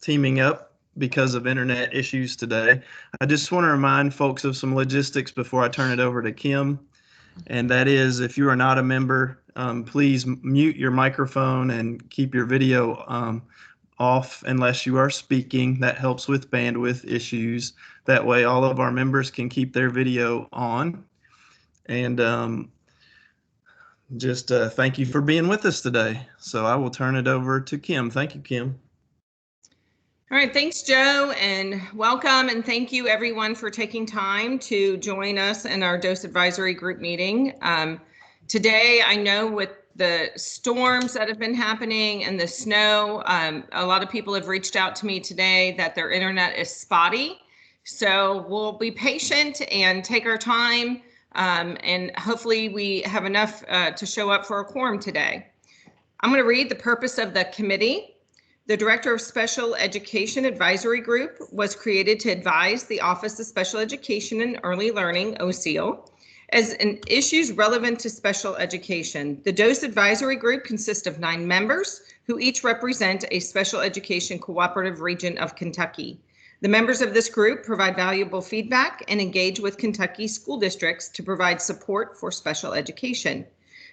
teaming up because of internet issues today. I just want to remind folks of some logistics before I turn it over to Kim. And that is, if you are not a member, please mute your microphone and keep your video off unless you are speaking. That helps with bandwidth issues. That way all of our members can keep their video on. And just thank you for being with us today. So I will turn it over to Kim. Thank you, Kim. All right, thanks, Joe, and welcome, and thank you everyone for taking time to join us in our DoSE advisory group meeting. Today, I know with the storms that have been happening and the snow, a lot of people have reached out to me today that their internet is spotty. So we'll be patient and take our time, and hopefully we have enough to show up for a quorum today. I'm going to read the purpose of the committee. The Director of Special Education Advisory Group was created to advise the Office of Special Education and Early Learning, OSEAL, as in issues relevant to special education. The DoSE Advisory Group consists of 9 members who each represent a special education cooperative region of Kentucky. The members of this group provide valuable feedback and engage with Kentucky school districts to provide support for special education.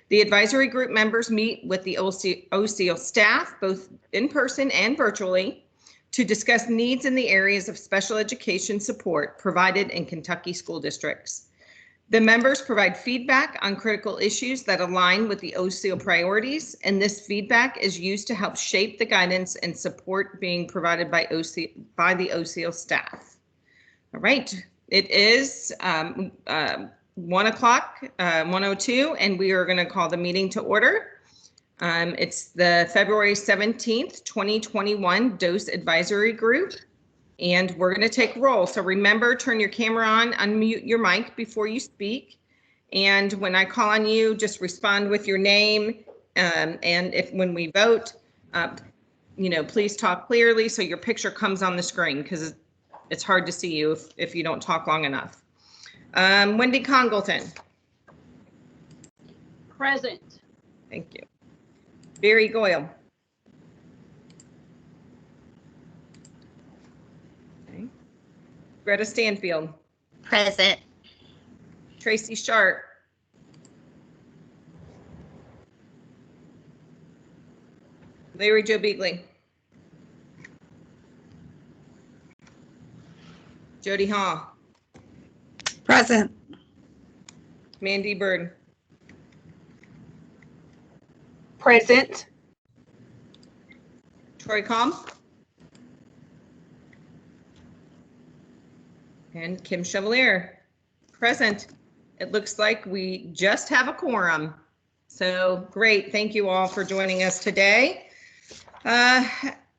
The advisory group members meet with the OSEAL staff, both in person and virtually, to discuss needs in the areas of special education support provided in Kentucky school districts. The members provide feedback on critical issues that align with the OSEAL priorities, and this feedback is used to help shape the guidance and support being provided by the OSEAL staff. All right, it is 1 o'clock, 1:02, and we are going to call the meeting to order. It's the February 17th, 2021 DoSE Advisory Group, and we're going to take roll. So remember, turn your camera on, unmute your mic before you speak, and when I call on you, just respond with your name, and if when we vote, please talk clearly so your picture comes on the screen, because it's hard to see you if you don't talk long enough. Wendy Congleton. Present. Thank you. Barry Goyle. Okay. Greta Stanfield. Present. Tracy Sharp. Larry Joe Beagley. Jody Hall. Present. Mandy Bird. Present. Troy Comm. And Kim Chevalier. Present. It looks like we just have a quorum. So great. Thank you all for joining us today.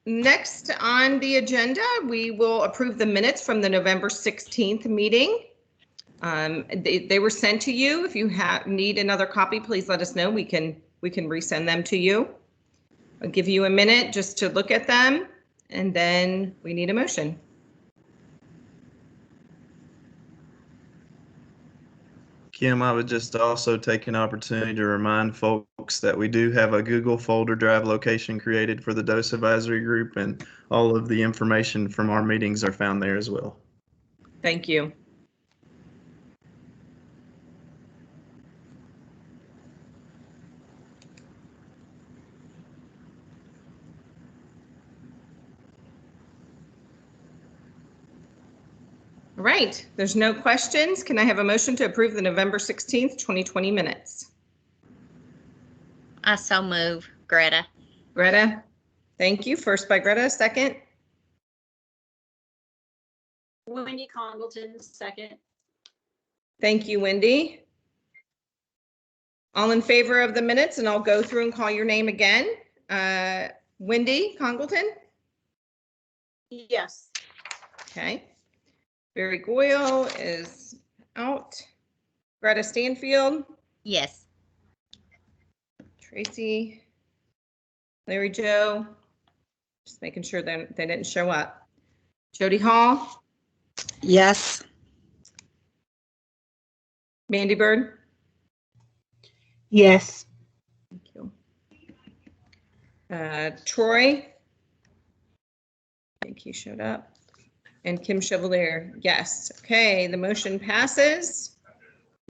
Next on the agenda, we will approve the minutes from the November 16th meeting. They were sent to you. If you need another copy, please let us know. We can resend them to you. I'll give you a minute just to look at them, and then we need a motion. Kim, I would just also take an opportunity to remind folks that we do have a Google folder drive location created for the DoSE Advisory Group, and all of the information from our meetings are found there as well. Thank you. All right, there's no questions. Can I have a motion to approve the November 16th, 2020 minutes? I so move. Greta. Greta, thank you. First by Greta, second. Wendy Congleton, second. Thank you, Wendy. All in favor of the minutes, and I'll go through and call your name again. Wendy Congleton? Yes. Okay. Barry Goyle is out. Greta Stanfield? Yes. Tracy? Larry Joe? Just making sure they didn't show up. Jody Hall? Yes. Mandy Bird? Yes. Thank you. Troy? I think he showed up. And Kim Chevalier, yes. Okay, the motion passes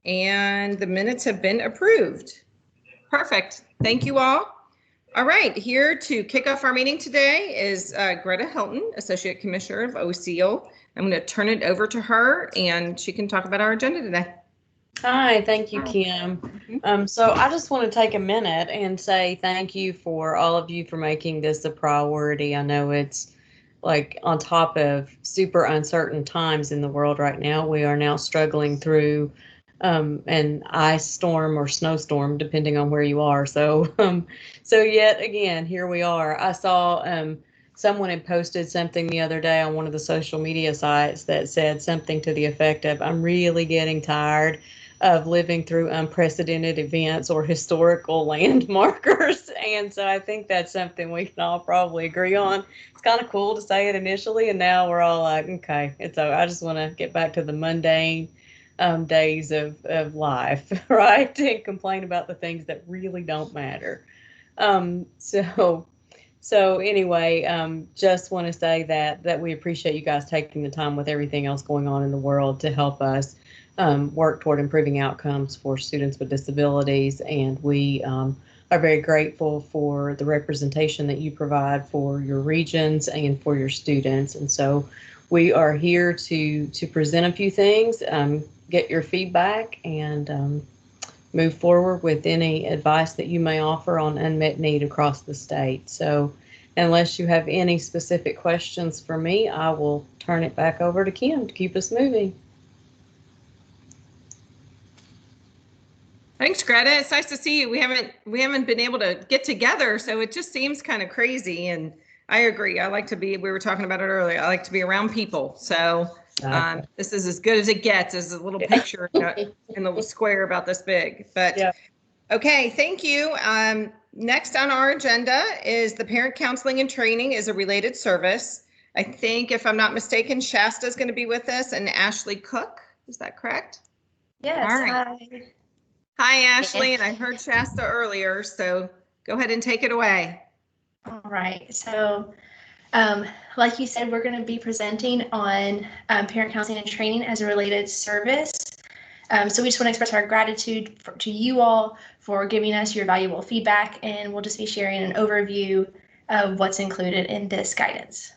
and the minutes have been approved. Perfect. Thank you all. All right, here to kick off our meeting today is Greta Hilton, Associate Commissioner of OSEAL. I'm going to turn it over to her and she can talk about our agenda today. Hi, thank you, Kim. So I just want to take a minute and say thank you for all of you for making this a priority. I know it's like on top of super uncertain times in the world right now. We are now struggling through an ice storm or snowstorm, depending on where you are. So yet again, here we are. I saw someone had posted something the other day on one of the social media sites that said something to the effect of, I'm really getting tired of living through unprecedented events or historical landmarkers. And so I think that's something we can all probably agree on. It's kind of cool to say it initially, and now we're all like, okay, it's over. I just want to get back to the mundane days of life, right? And complain about the things that really don't matter. So anyway, just want to say that we appreciate you guys taking the time with everything else going on in the world to help us work toward improving outcomes for students with disabilities. And we are very grateful for the representation that you provide for your regions and for your students. And so we are here to present a few things, get your feedback, and move forward with any advice that you may offer on unmet need across the state. So unless you have any specific questions for me, I will turn it back over to Kim to keep us moving. Thanks, Greta. It's nice to see you. We haven't been able to get together, so it just seems kind of crazy. And I agree. I like to be, we were talking about it earlier, I like to be around people. So this is as good as it gets, as a little picture in the square about this big. But yeah. Okay, thank you. Next on our agenda is the parent counseling and training is a related service. I think, if I'm not mistaken, Shasta is going to be with us and Ashley Cook. Is that correct? Yes. All right. Hi, Ashley, and I heard Shasta earlier, so go ahead and take it away. All right. So, like you said, we're going to be presenting on parent counseling and training as a related service. So we just want to express our gratitude to you all for giving us your valuable feedback, and we'll just be sharing an overview of what's included in this guidance.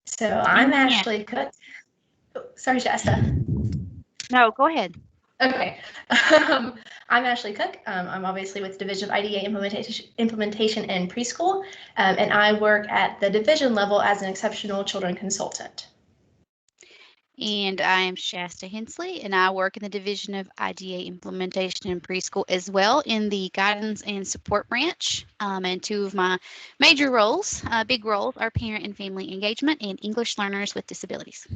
So I'm Ashley Cook. Oh, sorry, Shasta. No, go ahead. Okay. I'm Ashley Cook. I'm obviously with Division of IDA Implementation and Preschool, and I work at the division level as an exceptional children consultant. And I am Shasta Hensley, and I work in the Division of IDA Implementation and Preschool as well in the Guidance and Support branch. And two of my major roles, big roles, are parent and family engagement and English learners with disabilities.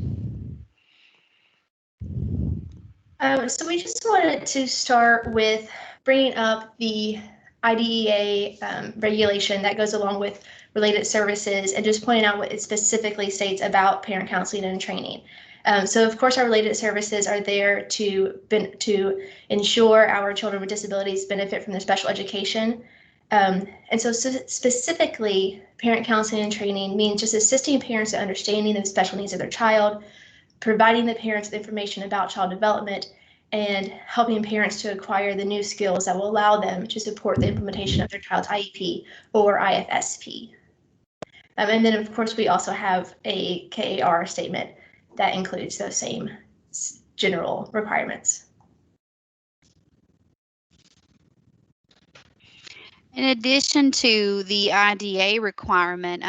So we just wanted to start with bringing up the IDEA regulation that goes along with related services and just pointing out what it specifically states about parent counseling and training. So of course our related services are there to ensure our children with disabilities benefit from their special education. And so specifically parent counseling and training means just assisting parents in understanding the special needs of their child, providing the parents with information about child development, and helping parents to acquire the new skills that will allow them to support the implementation of their child's IEP or IFSP. And then of course we also have a KAR statement that includes those same general requirements. In addition to the IDA requirement,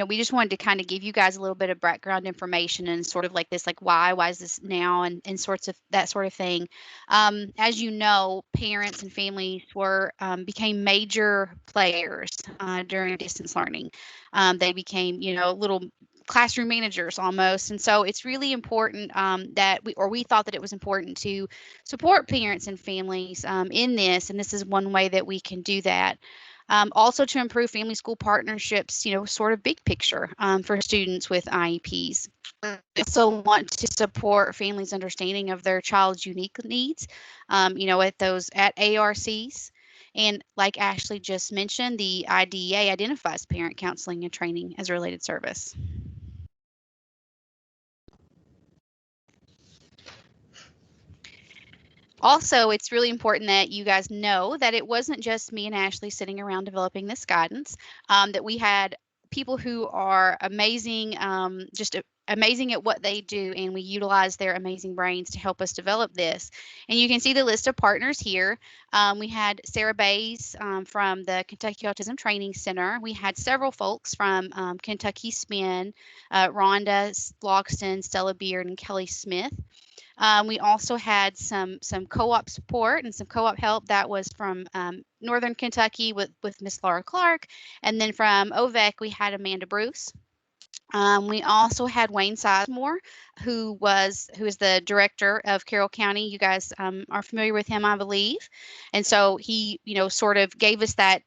we just wanted to kind of give you guys a little bit of background information and sort of like this, like why is this now, and sorts of that sort of thing. As you know, parents and families became major players during distance learning. They became, little classroom managers almost. And so it's really important that we thought that it was important to support parents and families in this. And this is one way that we can do that. Also to improve family school partnerships, sort of big picture for students with IEPs. We also want to support families' understanding of their child's unique needs, at ARCs. And like Ashley just mentioned, the IDEA identifies parent counseling and training as a related service. Also, it's really important that you guys know that it wasn't just me and Ashley sitting around developing this guidance, that we had people who are amazing, amazing at what they do, and we utilize their amazing brains to help us develop this. And you can see the list of partners here. We had Sarah Bays from the Kentucky Autism Training Center. We had several folks from Kentucky SPIN, Rhonda Loxton, Stella Beard, and Kelly Smith. We also had some co-op support and some co-op help that was from Northern Kentucky with Miss Laura Clark, and then from OVEC we had Amanda Bruce. We also had Wayne Sizemore, who is the director of Carroll County. You guys are familiar with him, I believe, and so he sort of gave us that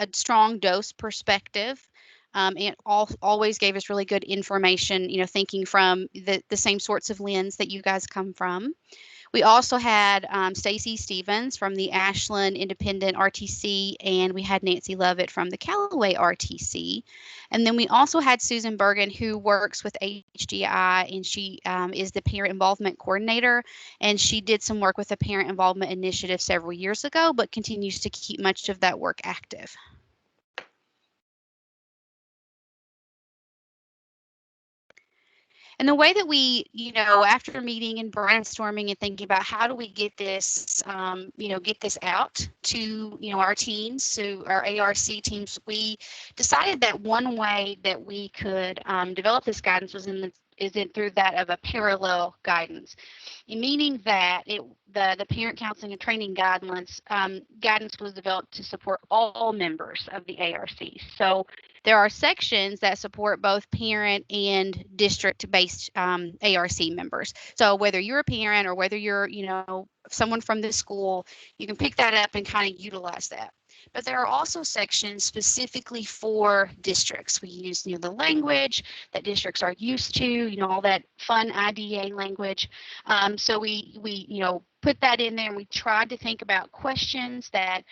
a strong DoSE perspective. And always gave us really good information, thinking from the same sorts of lens that you guys come from. We also had Stacy Stevens from the Ashland Independent RTC, and we had Nancy Lovett from the Callaway RTC. And then we also had Susan Bergen, who works with HDI, and she is the parent involvement coordinator. And she did some work with the parent involvement initiative several years ago, but continues to keep much of that work active. And the way that we, after meeting and brainstorming and thinking about how do we get this, get this out to, our teams, to our ARC teams, we decided that one way that we could develop this guidance was through that of a parallel guidance, meaning that the parent counseling and training guidance was developed to support all members of the ARC. So there are sections that support both parent and district-based ARC members. So whether you're a parent or whether you're, someone from the school, you can pick that up and kind of utilize that. But there are also sections specifically for districts. We use, the language that districts are used to, all that fun IDEA language. So we put that in there, and we tried to think about questions that,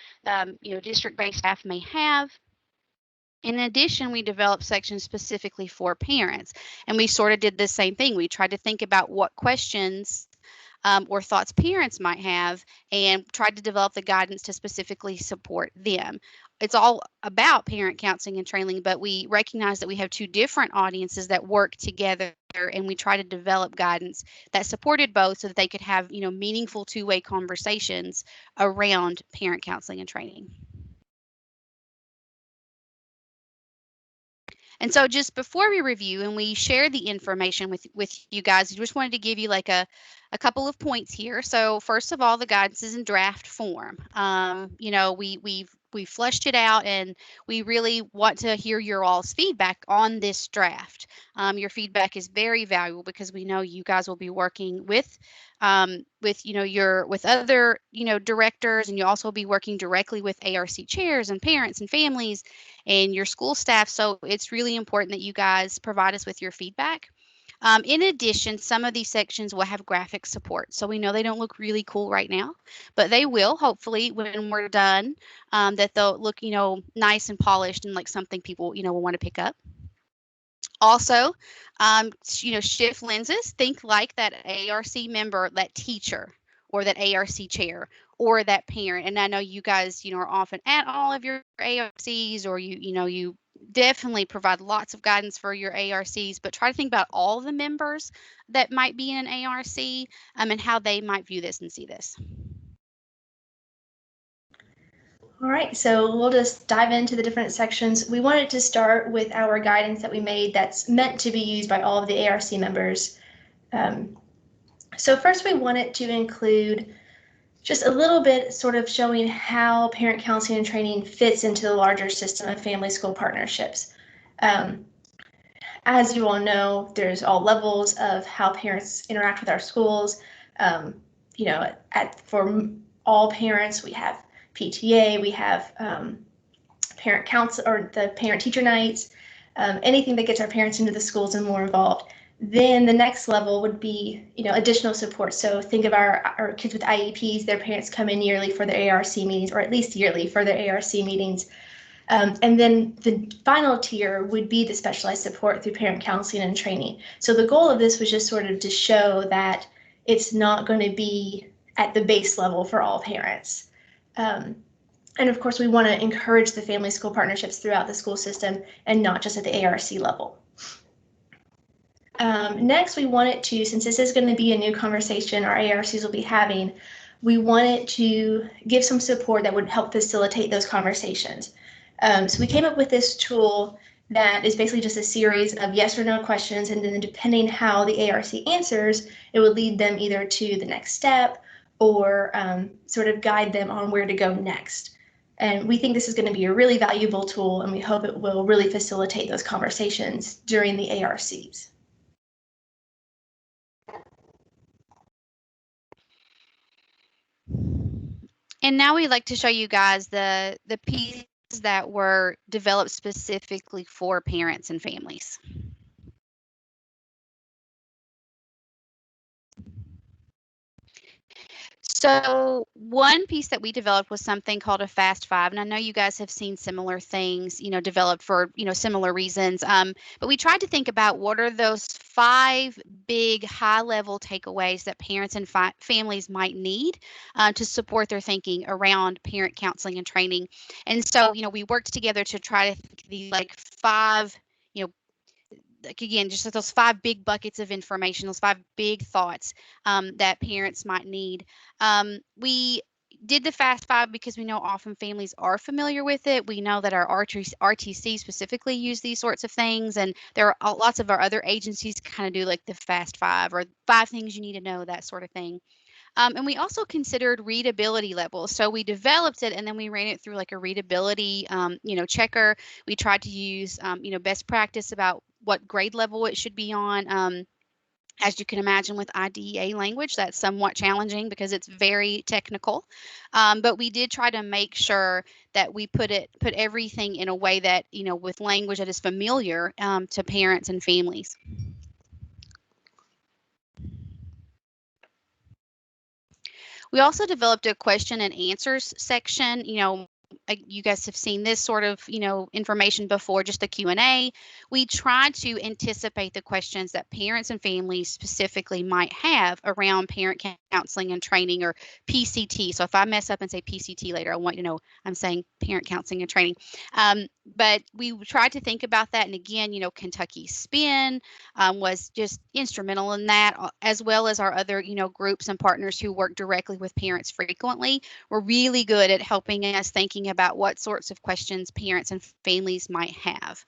district-based staff may have. In addition, we developed sections specifically for parents, and we sort of did the same thing. We tried to think about what questions or thoughts parents might have, and tried to develop the guidance to specifically support them. It's all about parent counseling and training, but we recognize that we have two different audiences that work together, and we try to develop guidance that supported both so that they could have, meaningful two-way conversations around parent counseling and training. And so just before we review and we share the information with you guys, I just wanted to give you like a couple of points here. So first of all, the guidance is in draft form. We've fleshed it out, and we really want to hear your all's feedback on this draft. Your feedback is very valuable because we know you guys will be working with other directors, and you also be working directly with ARC chairs and parents and families and your school staff. So it's really important that you guys provide us with your feedback. In addition, some of these sections will have graphic support. So we know they don't look really cool right now, but they will hopefully when we're done, that they'll look, nice and polished and like something people, will want to pick up. Also, shift lenses. Think like that ARC member, that teacher, or that ARC chair, or that parent. And I know you guys, are often at all of your ARCs, or you definitely provide lots of guidance for your ARCs, but try to think about all the members that might be in an ARC and how they might view this and see this. All right, so we'll just dive into the different sections. We wanted to start with our guidance that we made that's meant to be used by all of the ARC members. So first we wanted to include just a little bit sort of showing how parent counseling and training fits into the larger system of family school partnerships. As you all know, there's all levels of how parents interact with our schools. For all parents, we have PTA, we have parent council or the parent teacher nights, anything that gets our parents into the schools and more involved. Then the next level would be, additional support. So think of our kids with IEPs, their parents come in yearly for their ARC meetings, or at least yearly for their ARC meetings. And then the final tier would be the specialized support through parent counseling and training. So the goal of this was just sort of to show that it's not going to be at the base level for all parents. And of course, we want to encourage the family school partnerships throughout the school system and not just at the ARC level. Next, we wanted to, since this is going to be a new conversation our ARCs will be having, we wanted to give some support that would help facilitate those conversations. So we came up with this tool that is basically just a series of yes or no questions, and then depending how the ARC answers, it would lead them either to the next step or sort of guide them on where to go next. And we think this is going to be a really valuable tool, and we hope it will really facilitate those conversations during the ARCs. And now we'd like to show you guys the pieces that were developed specifically for parents and families. So one piece that we developed was something called a Fast Five, and I know you guys have seen similar things, developed for, similar reasons. But we tried to think about what are those 5 big high-level takeaways that parents and families might need to support their thinking around parent counseling and training. And so, we worked together to try to think the 5, again, just those 5 big buckets of information, those 5 big thoughts that parents might need. We did the Fast Five because we know often families are familiar with it. We know that our RTC specifically use these sorts of things, and there are lots of our other agencies kind of do like the Fast Five or 5 things you need to know, that sort of thing. And we also considered readability levels. So we developed it and then we ran it through like a readability, checker. We tried to use, best practice about what grade level it should be on. As you can imagine with IDEA language, that's somewhat challenging because it's very technical. But we did try to make sure that we put everything in a way that, with language that is familiar to parents and families. We also developed a question and answers section. You guys have seen this sort of, information before, just the Q&A. We tried to anticipate the questions that parents and families specifically might have around parent counseling and training, or PCT. So if I mess up and say PCT later, I want you to know I'm saying parent counseling and training. But we tried to think about that. And again, Kentucky Spin was just instrumental in that, as well as our other, groups and partners who work directly with parents frequently. Were really good at helping us thinking about what sorts of questions parents and families might have.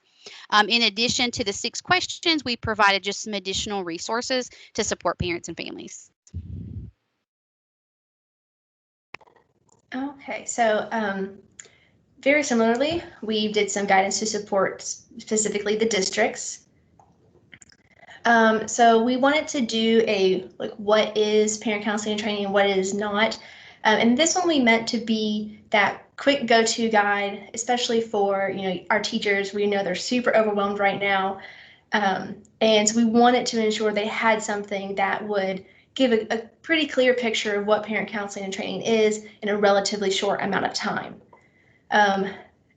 In addition to the 6 questions, we provided just some additional resources to support parents and families. Okay, so very similarly, we did some guidance to support specifically the districts. So we wanted to do what is parent counseling and training and what is not. And this one we meant to be that quick go-to guide, especially for our teachers. We know they're super overwhelmed right now. And so we wanted to ensure they had something that would give a pretty clear picture of what parent counseling and training is in a relatively short amount of time.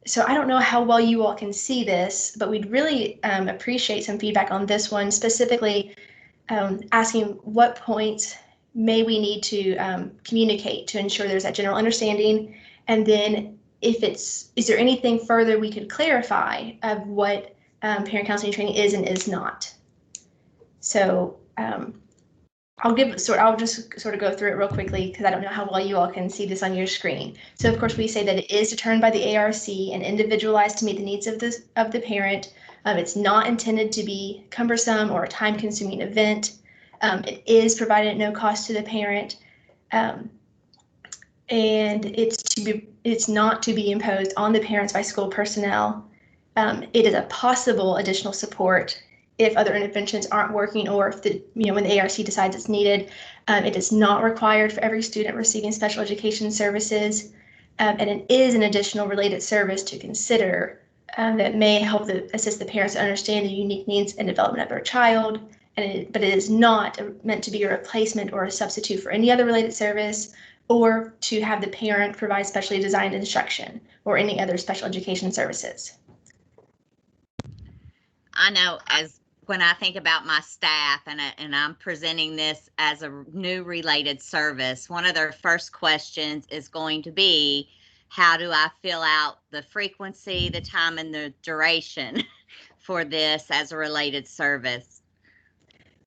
So I don't know how well you all can see this, but we'd really appreciate some feedback on this one, specifically asking what points may we need to communicate to ensure there's that general understanding, and then is there anything further we could clarify of what parent counseling training is and is not. So I'll just sort of go through it real quickly because I don't know how well you all can see this on your screen. So of course we say that it is determined by the ARC and individualized to meet the needs of the parent. It's not intended to be cumbersome or a time-consuming event. It is provided at no cost to the parent, and it's not to be imposed on the parents by school personnel. It is a possible additional support if other interventions aren't working, or if when the ARC decides it's needed. It is not required for every student receiving special education services, and it is an additional related service to consider that may help assist the parents to understand the unique needs and development of their child, but it is not meant to be a replacement or a substitute for any other related service, or to have the parent provide specially designed instruction or any other special education services. I know, as when I think about my staff and I'm presenting this as a new related service, one of their first questions is going to be, how do I fill out the frequency, the time, and the duration for this as a related service?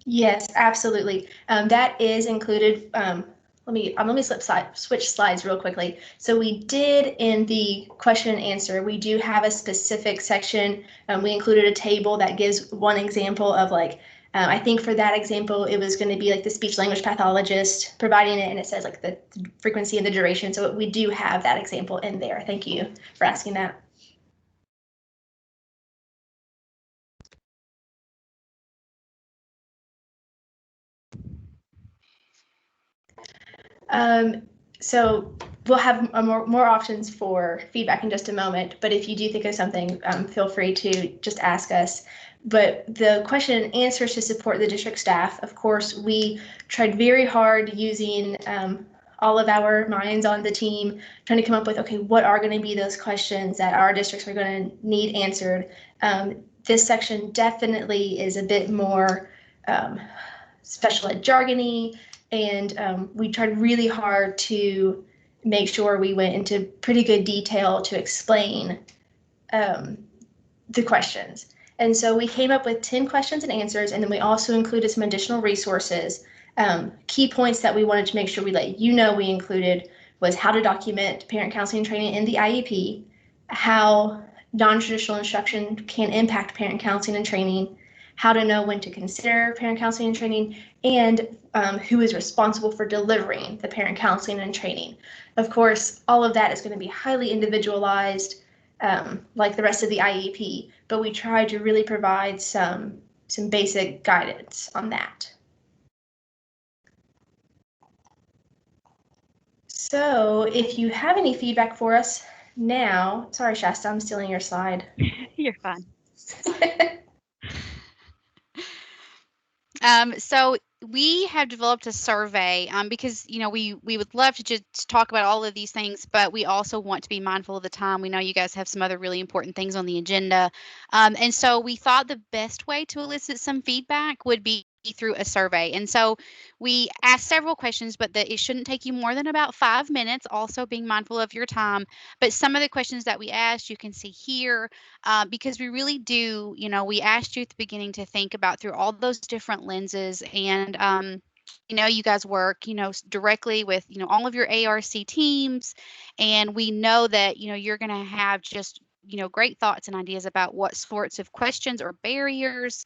Yes, absolutely. That is included. Let me switch slides real quickly. So we did, in the question and answer, we do have a specific section. We included a table that gives one example of, like, I think for that example, it was going to be like the speech language pathologist providing it, and it says like the frequency and the duration. So we do have that example in there. Thank you for asking that. So we'll have more options for feedback in just a moment, but if you do think of something, feel free to just ask us. But the question and answers to support the district staff, of course, we tried very hard using all of our minds on the team, trying to come up with, okay, what are going to be those questions that our districts are going to need answered. This section definitely is a bit more special ed jargony, and we tried really hard to make sure we went into pretty good detail to explain the questions. And so we came up with 10 questions and answers, and then we also included some additional resources. Key points that we wanted to make sure we let you know we included was how to document parent counseling training in the IEP, how non-traditional instruction can impact parent counseling and training, how to know when to consider parent counseling and training, and who is responsible for delivering the parent counseling and training. Of course, all of that is going to be highly individualized, like the rest of the IEP, but we try to really provide some basic guidance on that. So if you have any feedback for us now, sorry, Shasta, I'm stealing your slide. You're fine. So we have developed a survey because, you know, we would love to just talk about all of these things, but we also want to be mindful of the time. We know you guys have some other really important things on the agenda. And so we thought the best way to elicit some feedback would be through a survey. And so we asked several questions, but it shouldn't take you more than about 5 minutes, also being mindful of your time. But some of the questions that we asked, you can see here, because we really do, you know, we asked you at the beginning to think about through all those different lenses. And you know, you guys work, you know, directly with, you know, all of your ARC teams, and we know that, you know, you're going to have just, you know, great thoughts and ideas about what sorts of questions or barriers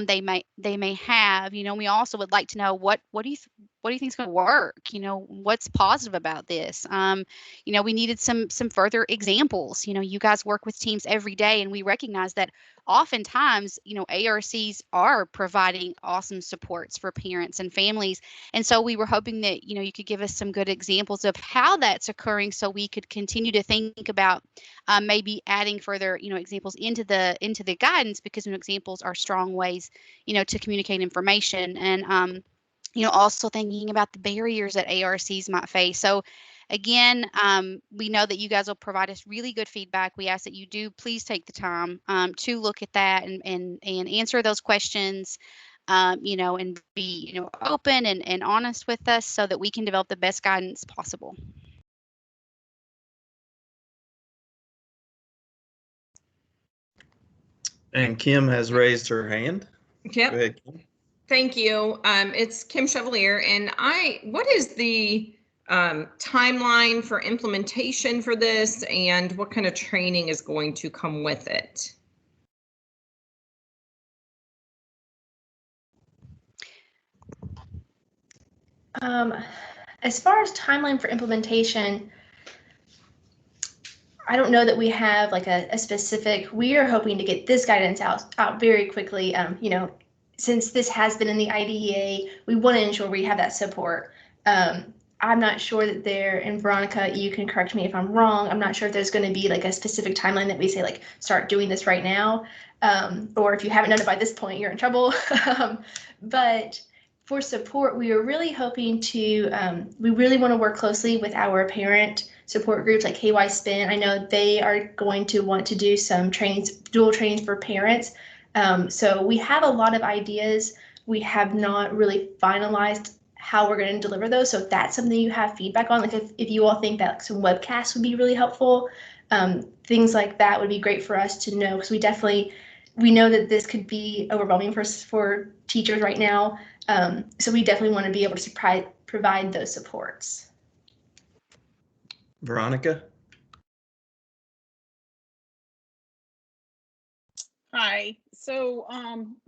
they may have. You know, we also would like to know what do you think is going to work? You know, what's positive about this? You know, we needed some further examples. You know, you guys work with teams every day, and we recognize that oftentimes, you know, ARCs are providing awesome supports for parents and families. And so we were hoping that, you know, you could give us some good examples of how that's occurring, so we could continue to think about maybe adding further, you know, examples into the guidance, because, you know, examples are strong ways, you know, to communicate information. And you know, also thinking about the barriers that ARCs might face. So again, we know that you guys will provide us really good feedback. We ask that you do please take the time to look at that and answer those questions, you know, and be, you know, open and honest with us, so that we can develop the best guidance possible. And Kim has raised her hand. Yep. Go ahead, Kim. Thank you. It's Kim Chevalier, and what is the timeline for implementation for this, and what kind of training is going to come with it? As far as timeline for implementation, I don't know that we have like a specific. We are hoping to get this guidance out very quickly. You know, since this has been in the IDEA, we want to ensure we have that support. I'm not sure that there, and Veronica, you can correct me if I'm wrong, I'm not sure if there's going to be like a specific timeline that we say like start doing this right now, or if you haven't done it by this point, you're in trouble. But for support, we are really hoping to, we really want to work closely with our parent support groups like KY Spin. I know they are going to want to do some trainings, dual trainings for parents. So we have a lot of ideas. We have not really finalized how we're going to deliver those. So if that's something you have feedback on, like if you all think that like, some webcasts would be really helpful, things like that would be great for us to know, because we know that this could be overwhelming for teachers right now. So we definitely want to be able to provide those supports. Veronica? Hi. So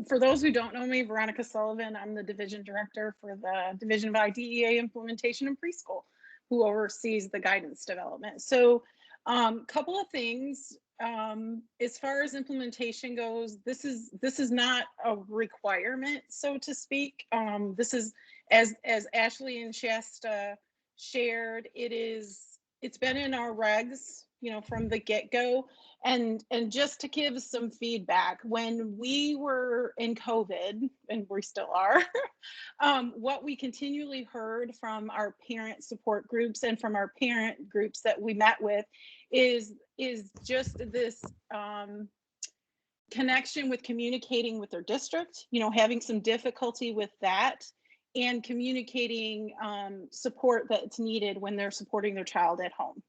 for those who don't know me, Veronica Sullivan, I'm the division director for the Division of IDEA Implementation in Preschool, who oversees the guidance development. So couple of things. As far as implementation goes, this is not a requirement, so to speak. This is, as Ashley and Shasta shared, it's been in our regs, from the get-go. And just to give some feedback, when we were in COVID, and we still are, what we continually heard from our parent support groups and from our parent groups that we met with is just this connection with communicating with their district, having some difficulty with that, and communicating support that's needed when they're supporting their child at home.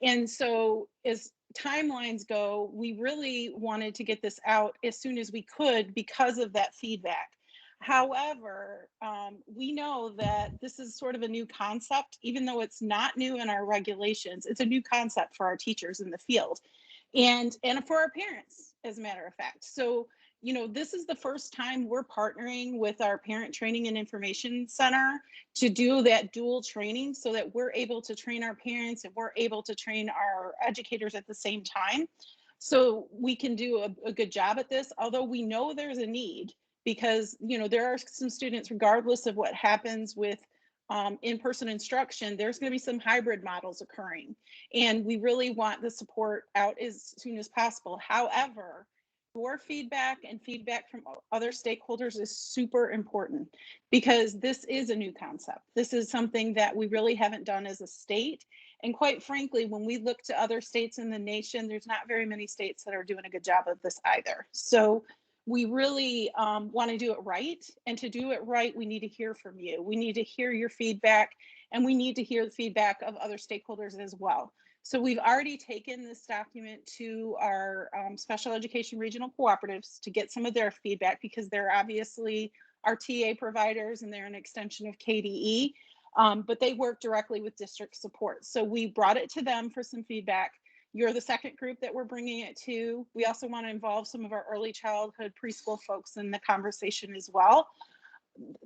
And so as timelines go, we really wanted to get this out as soon as we could because of that feedback. However, we know that this is sort of a new concept, even though it's not new in our regulations. It's a new concept for our teachers in the field and for our parents, as a matter of fact. So, this is the first time we're partnering with our Parent Training and Information Center to do that dual training so that we're able to train our parents and we're able to train our educators at the same time. So we can do a good job at this, although we know there's a need because, there are some students, regardless of what happens with in-person instruction, there's going to be some hybrid models occurring. And we really want the support out as soon as possible. However, your feedback and feedback from other stakeholders is super important because this is a new concept. This is something that we really haven't done as a state. And quite frankly, when we look to other states in the nation, there's not very many states that are doing a good job of this either. So we really want to do it right. And to do it right, we need to hear from you. We need to hear your feedback, and we need to hear the feedback of other stakeholders as well. So we've already taken this document to our special education regional cooperatives to get some of their feedback because they're obviously our TA providers and they're an extension of KDE, but they work directly with district support. So we brought it to them for some feedback. You're the second group that we're bringing it to. We also want to involve some of our early childhood preschool folks in the conversation as well.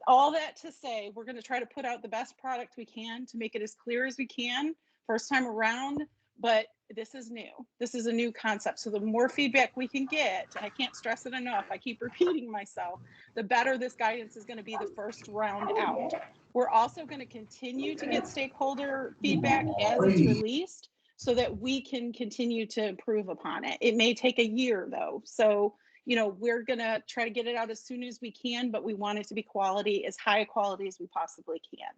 All that to say, we're going to try to put out the best product we can to make it as clear as we can first time around, but this is new. This is a new concept. So the more feedback we can get, and I can't stress it enough, I keep repeating myself, the better this guidance is going to be the first round out. We're also going to continue to get stakeholder feedback as it's released so that we can continue to improve upon it. It may take a year though. So, we're going to try to get it out as soon as we can, but we want it to be quality, as high a quality as we possibly can.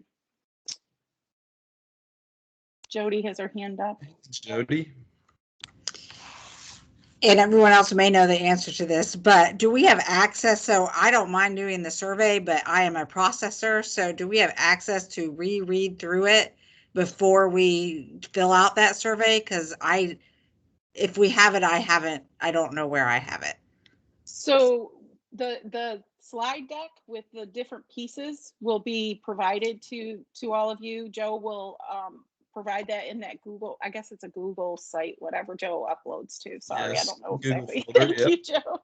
Jody has her hand up. Jody? And everyone else may know the answer to this, but do we have access? So I don't mind doing the survey, but I am a processor. So do we have access to reread through it before we fill out that survey? Because if we have it, I don't know where I have it. So the slide deck with the different pieces will be provided to all of you. Joe will provide that in that Google, I guess it's a Google site, whatever Joe uploads to. Sorry, yes, I don't know exactly. Thank you, Joe.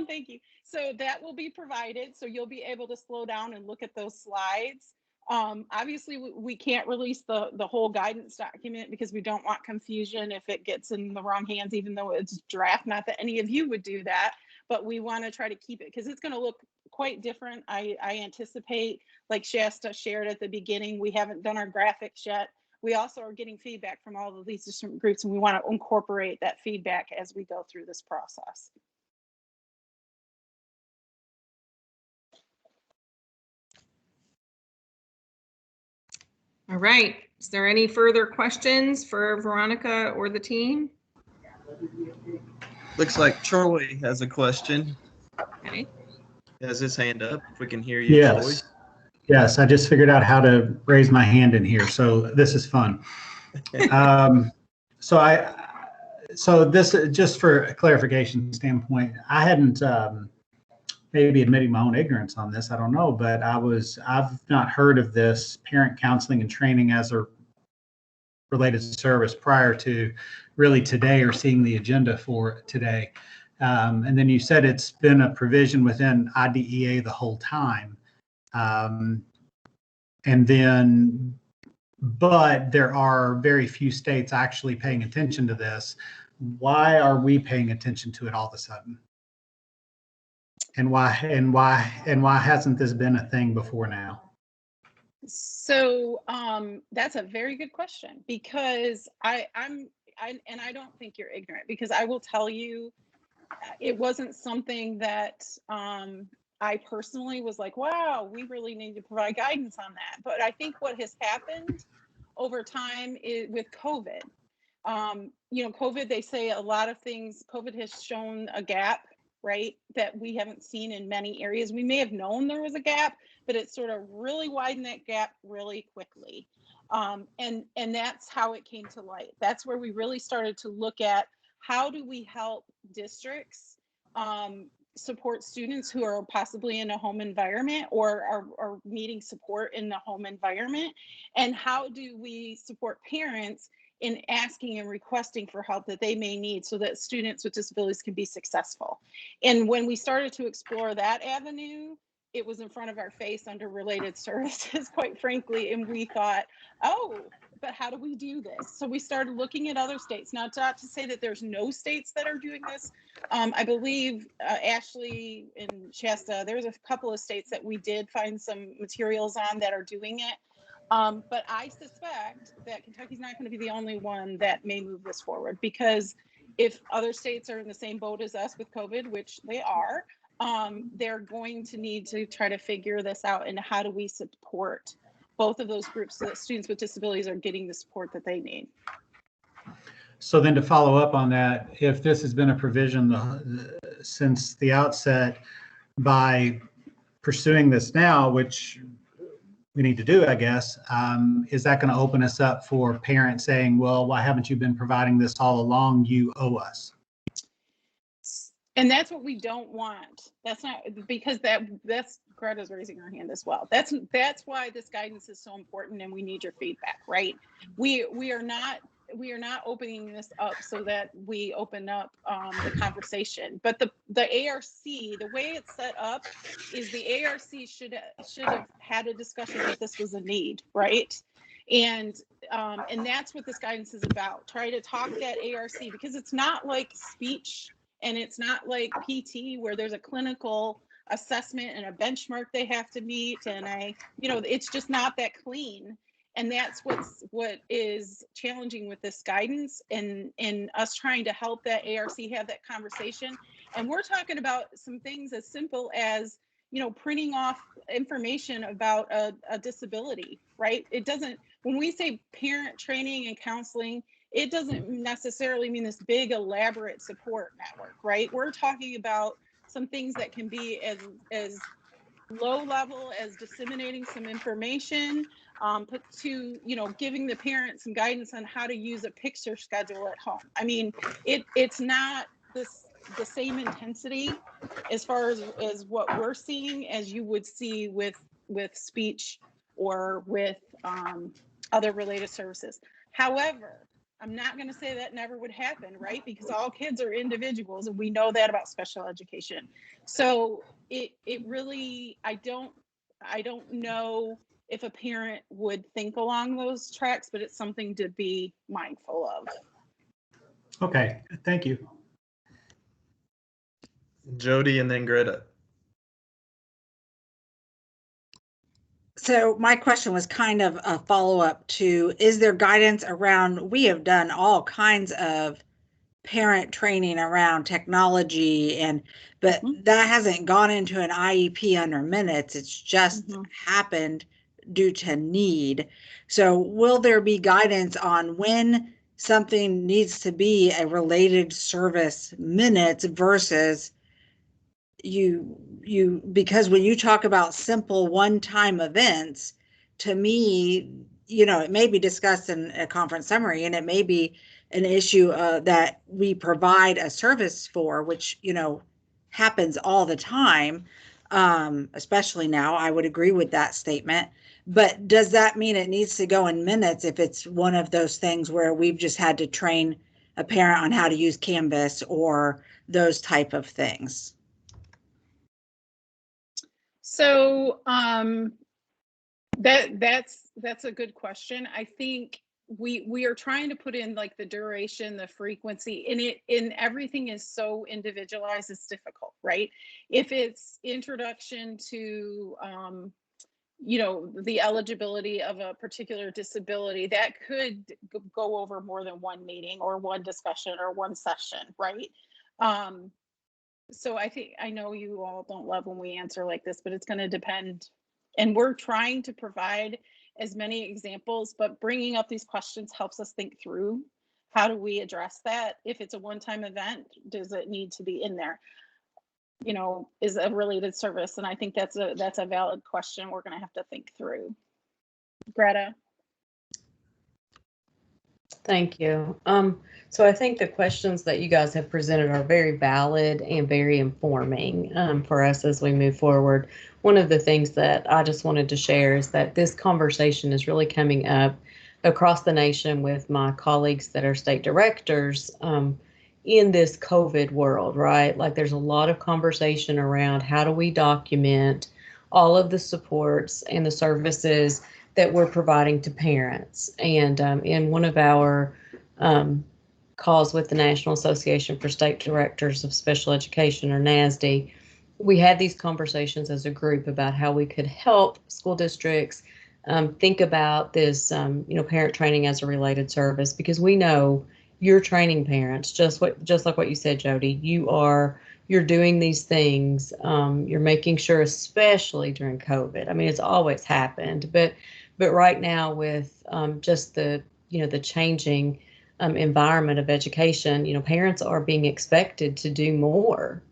Thank you. So that will be provided. So you'll be able to slow down and look at those slides. Obviously, we can't release the whole guidance document because we don't want confusion if it gets in the wrong hands, even though it's draft. Not that any of you would do that, but we want to try to keep it because it's going to look quite different. I anticipate, like Shasta shared at the beginning, we haven't done our graphics yet. We also are getting feedback from all of these different groups, and we want to incorporate that feedback as we go through this process. All right. Is there any further questions for Veronica or the team? Looks like Troy has a question. Okay. He has his hand up. If we can hear you, Yes. Troy. Yes, I just figured out how to raise my hand in here, so this is fun. So this, just for a clarification standpoint, I hadn't, maybe admitting my own ignorance on this, I don't know, but I've not heard of this parent counseling and training as a related service prior to really today, or seeing the agenda for today. And then you said it's been a provision within IDEA the whole time. And then, but there are very few states actually paying attention to this. Why are we paying attention to it all of a sudden? And why hasn't this been a thing before now? So that's a very good question, because I don't think you're ignorant, because I will tell you, it wasn't something that I personally was like, wow, we really need to provide guidance on that. But I think what has happened over time is with COVID. COVID, they say a lot of things, COVID has shown a gap, right, that we haven't seen in many areas. We may have known there was a gap, but it sort of really widened that gap really quickly. And that's how it came to light. That's where we really started to look at, how do we help districts support students who are possibly in a home environment or are needing support in the home environment? And how do we support parents in asking and requesting for help that they may need, so that students with disabilities can be successful? And when we started to explore that avenue, it was in front of our face under related services, quite frankly. And we thought, oh, but how do we do this? So we started looking at other states. Not to say that there's no states that are doing this. I believe Ashley and Shasta, there's a couple of states that we did find some materials on that are doing it. But I suspect that Kentucky's not going to be the only one that may move this forward, because if other states are in the same boat as us with COVID, which they are, they're going to need to try to figure this out. And how do we support both of those groups so that students with disabilities are getting the support that they need? So then, to follow up on that, if this has been a provision since the outset, by pursuing this now, which we need to do, I guess, is that going to open us up for parents saying, well, why haven't you been providing this all along? You owe us. And that's what we don't want. That's not, because that's Greta's raising her hand as well. That's why this guidance is so important, and we need your feedback, right? We are not opening this up so that we open up the conversation. But the ARC, the way it's set up is the ARC should have had a discussion that this was a need, right? And that's what this guidance is about. Try to talk that ARC, because it's not like speech and it's not like PT where there's a clinical assessment and a benchmark they have to meet. And it's just not that clean. And that's what is challenging with this guidance, and us trying to help that ARC have that conversation. And we're talking about some things as simple as, printing off information about a disability, right? It doesn't, when we say parent training and counseling, it doesn't necessarily mean this big elaborate support network, right? We're talking about some things that can be as low level as disseminating some information, to giving the parents some guidance on how to use a picture schedule at home. I mean, it's not the same intensity as far as what we're seeing as you would see with speech or with other related services. However, I'm not going to say that never would happen, right? Because all kids are individuals, and we know that about special education. So it really, I don't know if a parent would think along those tracks, but it's something to be mindful of. Okay, thank you. Jody and then Greta. So my question was kind of a follow-up to, is there guidance around, we have done all kinds of parent training around technology but that hasn't gone into an IEP under minutes. It's just happened due to need. So will there be guidance on when something needs to be a related service minutes versus because when you talk about simple one-time events, to me, it may be discussed in a conference summary, and it may be an issue that we provide a service for, which, happens all the time, especially now. I would agree with that statement. But does that mean it needs to go in minutes if it's one of those things where we've just had to train a parent on how to use Canvas or those type of things? So that's a good question. I think we are trying to put in like the duration, the frequency, and everything is so individualized, it's difficult, right? If it's introduction to the eligibility of a particular disability, that could go over more than one meeting or one discussion or one session, right? So I know you all don't love when we answer like this, but it's going to depend. And we're trying to provide as many examples, but bringing up these questions helps us think through, how do we address that? If it's a one-time event, does it need to be in there? Is a related service? And I think that's a valid question we're going to have to think through. Greta. Thank you. So I think the questions that you guys have presented are very valid and very informing for us as we move forward. One of the things that I just wanted to share is that this conversation is really coming up across the nation with my colleagues that are state directors in this COVID world, right? Like there's a lot of conversation around how do we document all of the supports and the services that we're providing to parents. And in one of our calls with the National Association for State Directors of Special Education, or NASD, we had these conversations as a group about how we could help school districts think about this, parent training as a related service, because we know you're training parents, just like what you said, Jody. You're doing these things. You're making sure, especially during COVID. I mean, it's always happened, but right now with just the changing environment of education, parents are being expected to do more.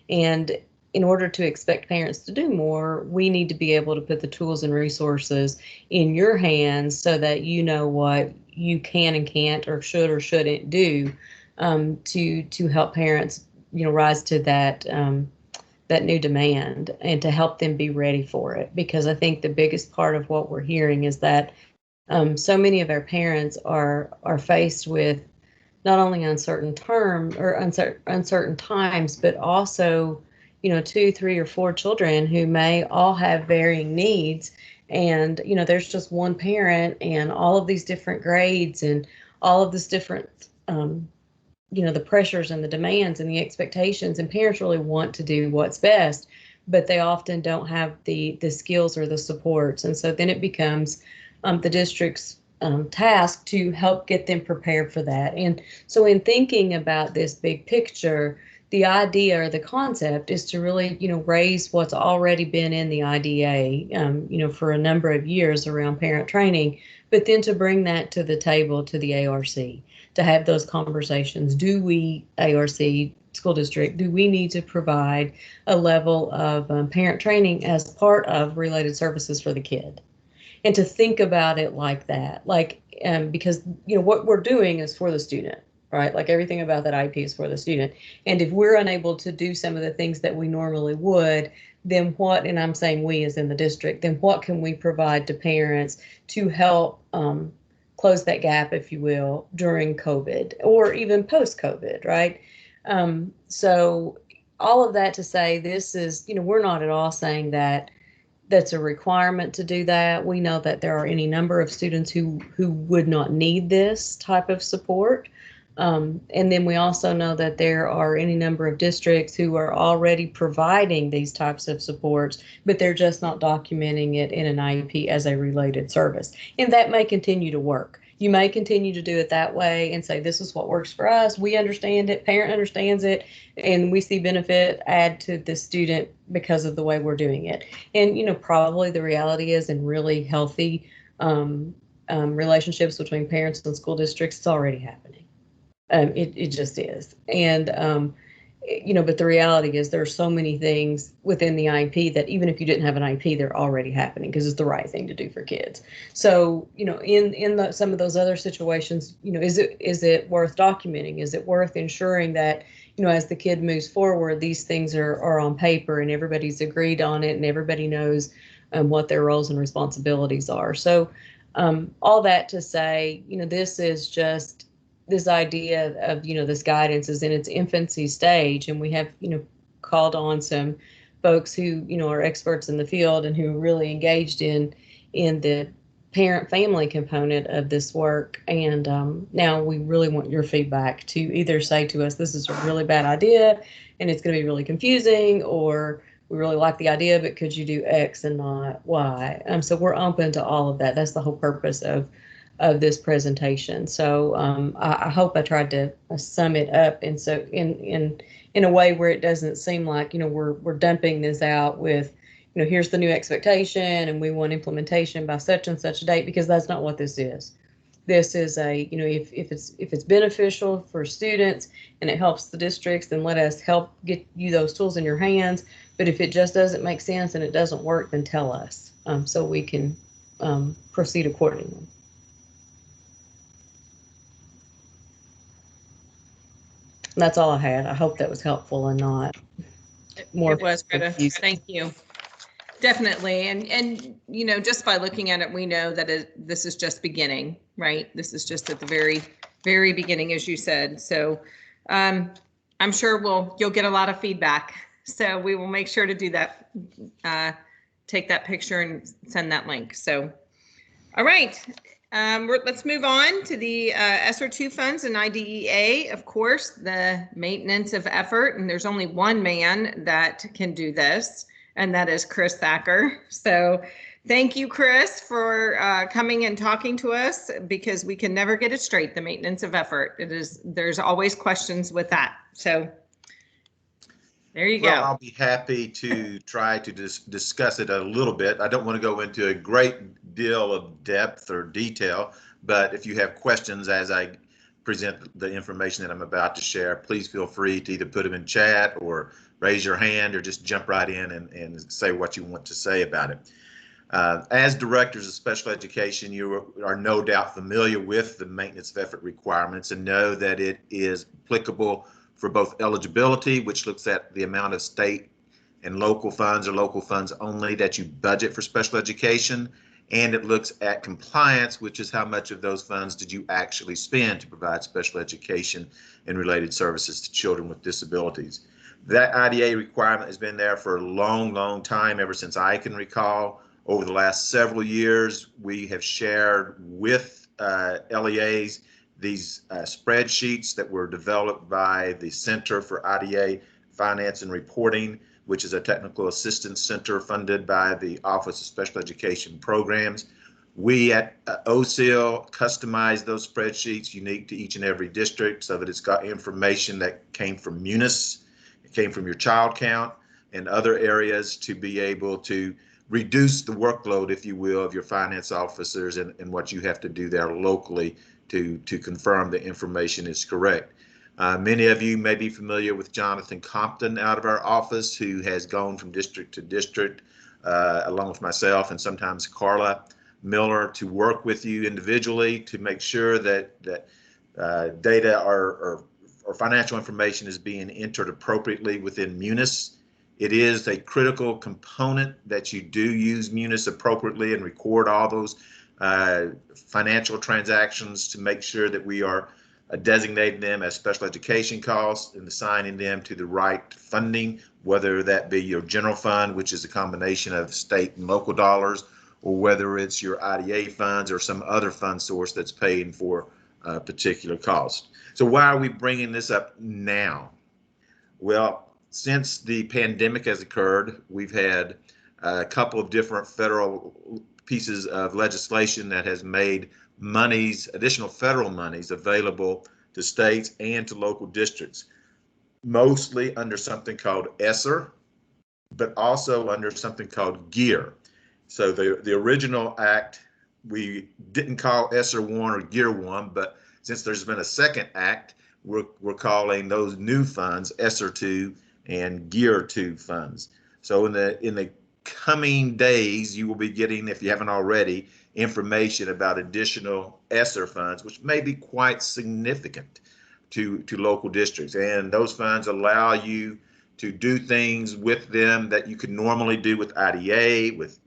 And in order to expect parents to do more, we need to be able to put the tools and resources in your hands so that you know what you can and can't, or should or shouldn't do to help parents, rise to that new demand, and to help them be ready for it. Because I think the biggest part of what we're hearing is that so many of our parents are faced with not only uncertain times, but also 2, 3, or 4 children who may all have varying needs. And, there's just one parent and all of these different grades and all of this different, the pressures and the demands and the expectations, and parents really want to do what's best, but they often don't have the skills or the supports. And so then it becomes the district's task to help get them prepared for that. And so in thinking about this big picture, the idea or the concept is to really, raise what's already been in the IDA, for a number of years around parent training, but then to bring that to the table to the ARC, to have those conversations. Do we, ARC school district, do we need to provide a level of parent training as part of related services for the kid? And to think about it like that, because, what we're doing is for the student, right? Like everything about that IP is for the student. And if we're unable to do some of the things that we normally would, then what, and I'm saying we as in the district, then what can we provide to parents to help close that gap, if you will, during COVID or even post-COVID, right? So all of that to say, this is, we're not at all saying that that's a requirement to do that. We know that there are any number of students who would not need this type of support. And then we also know that there are any number of districts who are already providing these types of supports, but they're just not documenting it in an IEP as a related service. And that may continue to work. You may continue to do it that way and say, this is what works for us. We understand it, parent understands it, and we see benefit add to the student because of the way we're doing it. And, probably the reality is in really healthy relationships between parents and school districts, it's already happening. It just is. And, but the reality is there are so many things within the IEP that even if you didn't have an IEP, they're already happening because it's the right thing to do for kids. So, in some of those other situations, is it worth documenting? Is it worth ensuring that, as the kid moves forward, these things are on paper and everybody's agreed on it and everybody knows what their roles and responsibilities are. So all that to say, this is just this idea of, this guidance is in its infancy stage, and we have, called on some folks who, are experts in the field and who are really engaged in the parent family component of this work. And now we really want your feedback to either say to us, this is a really bad idea and it's going to be really confusing, or we really like the idea, but could you do X and not Y? So we're open to all of that. That's the whole purpose of this presentation. So I hope I tried to sum it up, and so in a way where it doesn't seem like we're dumping this out with here's the new expectation and we want implementation by such and such a date, because that's not what this is. This is a if it's beneficial for students and it helps the districts, then let us help get you those tools in your hands. But if it just doesn't make sense and it doesn't work, then tell us so we can proceed accordingly. And that's all I had. I hope that was helpful and not more. It was, Greta. Thank you. Definitely. And just by looking at it, we know that this is just beginning, right? This is just at the very, very beginning, as you said. So I'm sure you'll get a lot of feedback. So we will make sure to do that, take that picture and send that link. So, all right. Let's move on to the ESSER II funds and IDEA. Of course, the maintenance of effort, and there's only one man that can do this, and that is Chris Thacker. So thank you, Chris, for coming and talking to us, because we can never get it straight, the maintenance of effort. There's always questions with that. So there you go. I'll be happy to try to discuss it a little bit. I don't want to go into a great deal of depth or detail, but if you have questions as I present the information that I'm about to share, please feel free to either put them in chat or raise your hand or just jump right in and say what you want to say about it. As directors of special education, you are no doubt familiar with the maintenance of effort requirements and know that it is applicable for both eligibility, which looks at the amount of state and local funds or local funds only that you budget for special education, and it looks at compliance, which is how much of those funds did you actually spend to provide special education and related services to children with disabilities. That IDA requirement has been there for a long, long time, ever since I can recall. Over the last several years, we have shared with LEAs these spreadsheets that were developed by the Center for IDA Finance and Reporting, which is a technical assistance center funded by the Office of Special Education Programs. We at OSIL customized those spreadsheets unique to each and every district so that it's got information that came from Munis, it came from your child count and other areas to be able to reduce the workload, if you will, of your finance officers and what you have to do there locally to confirm the information is correct. Many of you may be familiar with Jonathan Compton out of our office, who has gone from district to district, along with myself and sometimes Carla Miller, to work with you individually to make sure that data or financial information is being entered appropriately within Munis. It is a critical component that you do use Munis appropriately and record all those financial transactions to make sure that we are designating them as special education costs and assigning them to the right funding, whether that be your general fund, which is a combination of state and local dollars, or whether it's your IDA funds or some other fund source that's paying for particular cost. So why are we bringing this up now? Well, since the pandemic has occurred, we've had a couple of different federal pieces of legislation that has made additional federal monies available to states and to local districts, mostly under something called ESSER, but also under something called GEAR. So the original act, we didn't call ESSER 1 or GEAR 1, but since there's been a second act, we're calling those new funds ESSER 2 and GEAR 2 funds. So in the coming days, you will be getting, if you haven't already, information about additional ESSER funds, which may be quite significant to local districts. And those funds allow you to do things with them that you could normally do with IDA, with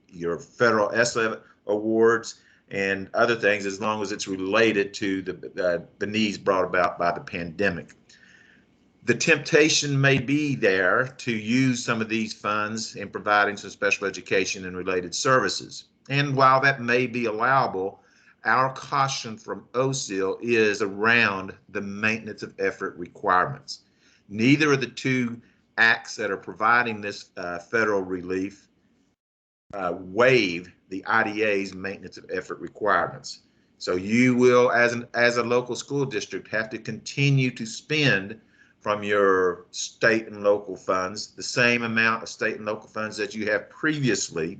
your federal ESSA awards and other things, as long as it's related to the needs brought about by the pandemic. The temptation may be there to use some of these funds in providing some special education and related services. And while that may be allowable, our caution from OSIL is around the maintenance of effort requirements. Neither of the two acts that are providing this federal relief waive the IDA's maintenance of effort requirements. So you will, as a local school district, have to continue to spend from your state and local funds the same amount of state and local funds that you have previously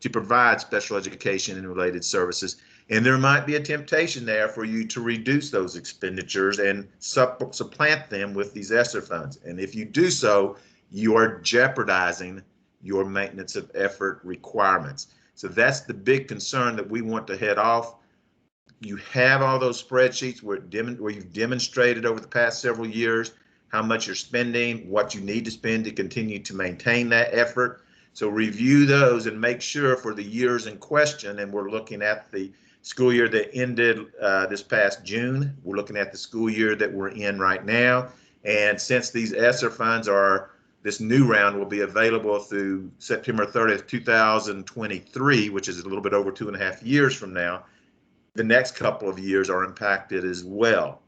to provide special education and related services. And there might be a temptation there for you to reduce those expenditures and supplant them with these ESSER funds. And if you do so, you are jeopardizing your maintenance of effort requirements. So that's the big concern that we want to head off. You have all those spreadsheets where you've demonstrated over the past several years how much you're spending, what you need to spend to continue to maintain that effort. So review those and make sure for the years in question, and we're looking at the school year that ended this past June. We're looking at the school year that we're in right now. And since these ESSER funds this new round will be available through September 30th, 2023, which is a little bit over 2.5 years from now, the next couple of years are impacted as well.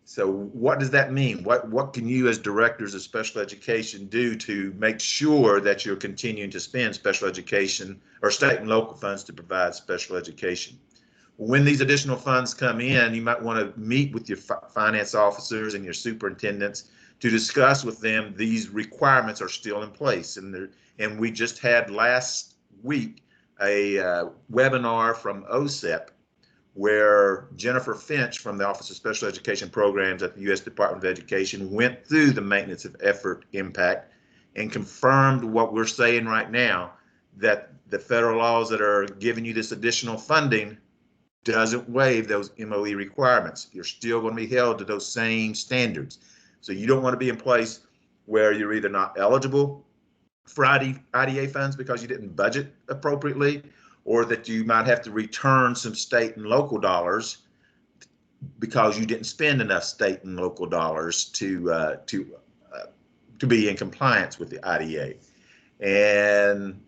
So what does that mean? What can you as directors of special education do to make sure that you're continuing to spend special education or state and local funds to provide special education? When these additional funds come in, you might want to meet with your finance officers and your superintendents to discuss with them these requirements are still in place. And we just had last week a webinar from OSEP where Jennifer Finch from the Office of Special Education Programs at the U.S. Department of Education went through the maintenance of effort impact and confirmed what we're saying right now, that the federal laws that are giving you this additional funding doesn't waive those MOE requirements. You're still going to be held to those same standards. So you don't want to be in place where you're either not eligible for IDA funds because you didn't budget appropriately, or that you might have to return some state and local dollars because you didn't spend enough state and local dollars to be in compliance with the IDA. And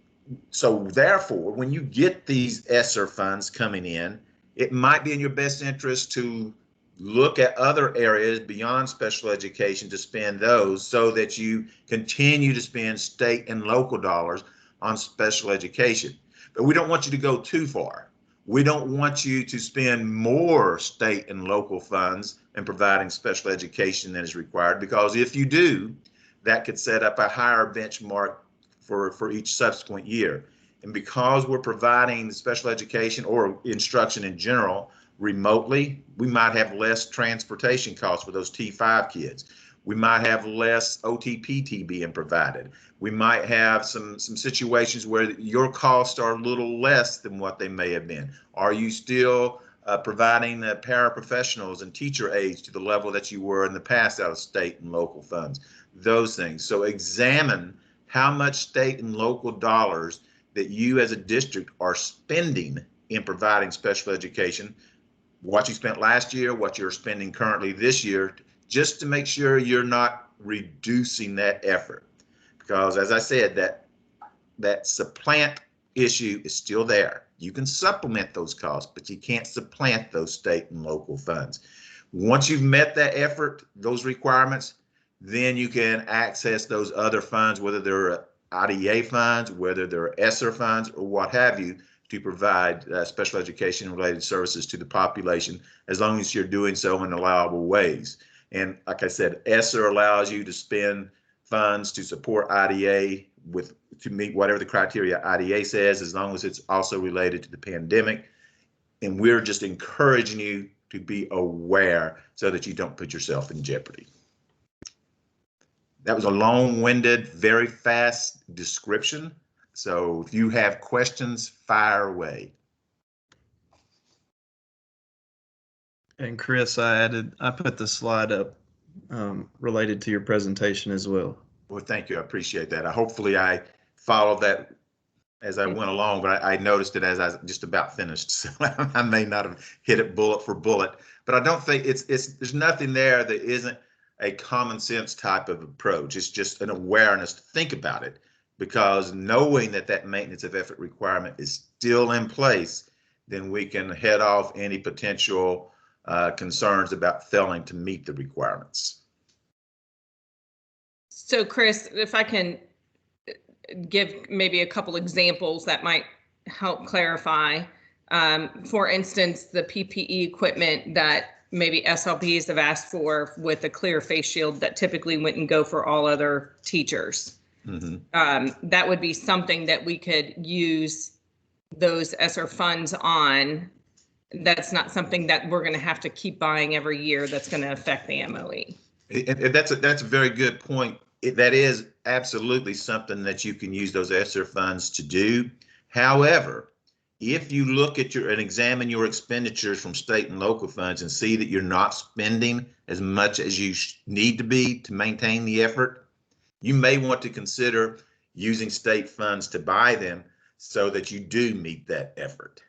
so therefore, when you get these ESSER funds coming in, it might be in your best interest to look at other areas beyond special education to spend those so that you continue to spend state and local dollars on special education. But we don't want you to go too far. We don't want you to spend more state and local funds in providing special education than is required, because if you do, that could set up a higher benchmark for each subsequent year. And because we're providing special education or instruction in general remotely, we might have less transportation costs for those T5 kids. We might have less OTPT being provided. We might have some situations where your costs are a little less than what they may have been. Are you still providing the paraprofessionals and teacher aides to the level that you were in the past out of state and local funds? Those things. So examine how much state and local dollars that you as a district are spending in providing special education, what you spent last year, what you're spending currently this year, just to make sure you're not reducing that effort. Because as I said, that supplant issue is still there. You can supplement those costs, but you can't supplant those state and local funds. Once you've met that effort, those requirements, then you can access those other funds, whether they're IDEA funds, whether they're ESSER funds, or what have you, to provide special education related services to the population, as long as you're doing so in allowable ways. And like I said, ESSER allows you to spend funds to support IDEA to meet whatever the criteria IDEA says, as long as it's also related to the pandemic. And we're just encouraging you to be aware so that you don't put yourself in jeopardy. That was a long-winded, very fast description. So if you have questions, fire away. And Chris, I put the slide up related to your presentation as well. Well, thank you. I appreciate that. Hopefully I followed that as I went along, but I noticed it as I just about finished. So I may not have hit it bullet for bullet, but I don't think there's nothing there that isn't a common sense type of approach. It's just an awareness to think about it, because knowing that maintenance of effort requirement is still in place, then we can head off any potential concerns about failing to meet the requirements. So Chris, if I can give maybe a couple examples that might help clarify. For instance, the PPE equipment that maybe SLPs have asked for with a clear face shield that typically wouldn't go for all other teachers. Mm-hmm. That would be something that we could use those ESSER funds on. That's not something that we're going to have to keep buying every year. That's going to affect the MOE. And that's a very good point. That is absolutely something that you can use those ESSER funds to do. However, if you look at and examine your expenditures from state and local funds and see that you're not spending as much as you need to be to maintain the effort, you may want to consider using state funds to buy them so that you do meet that effort.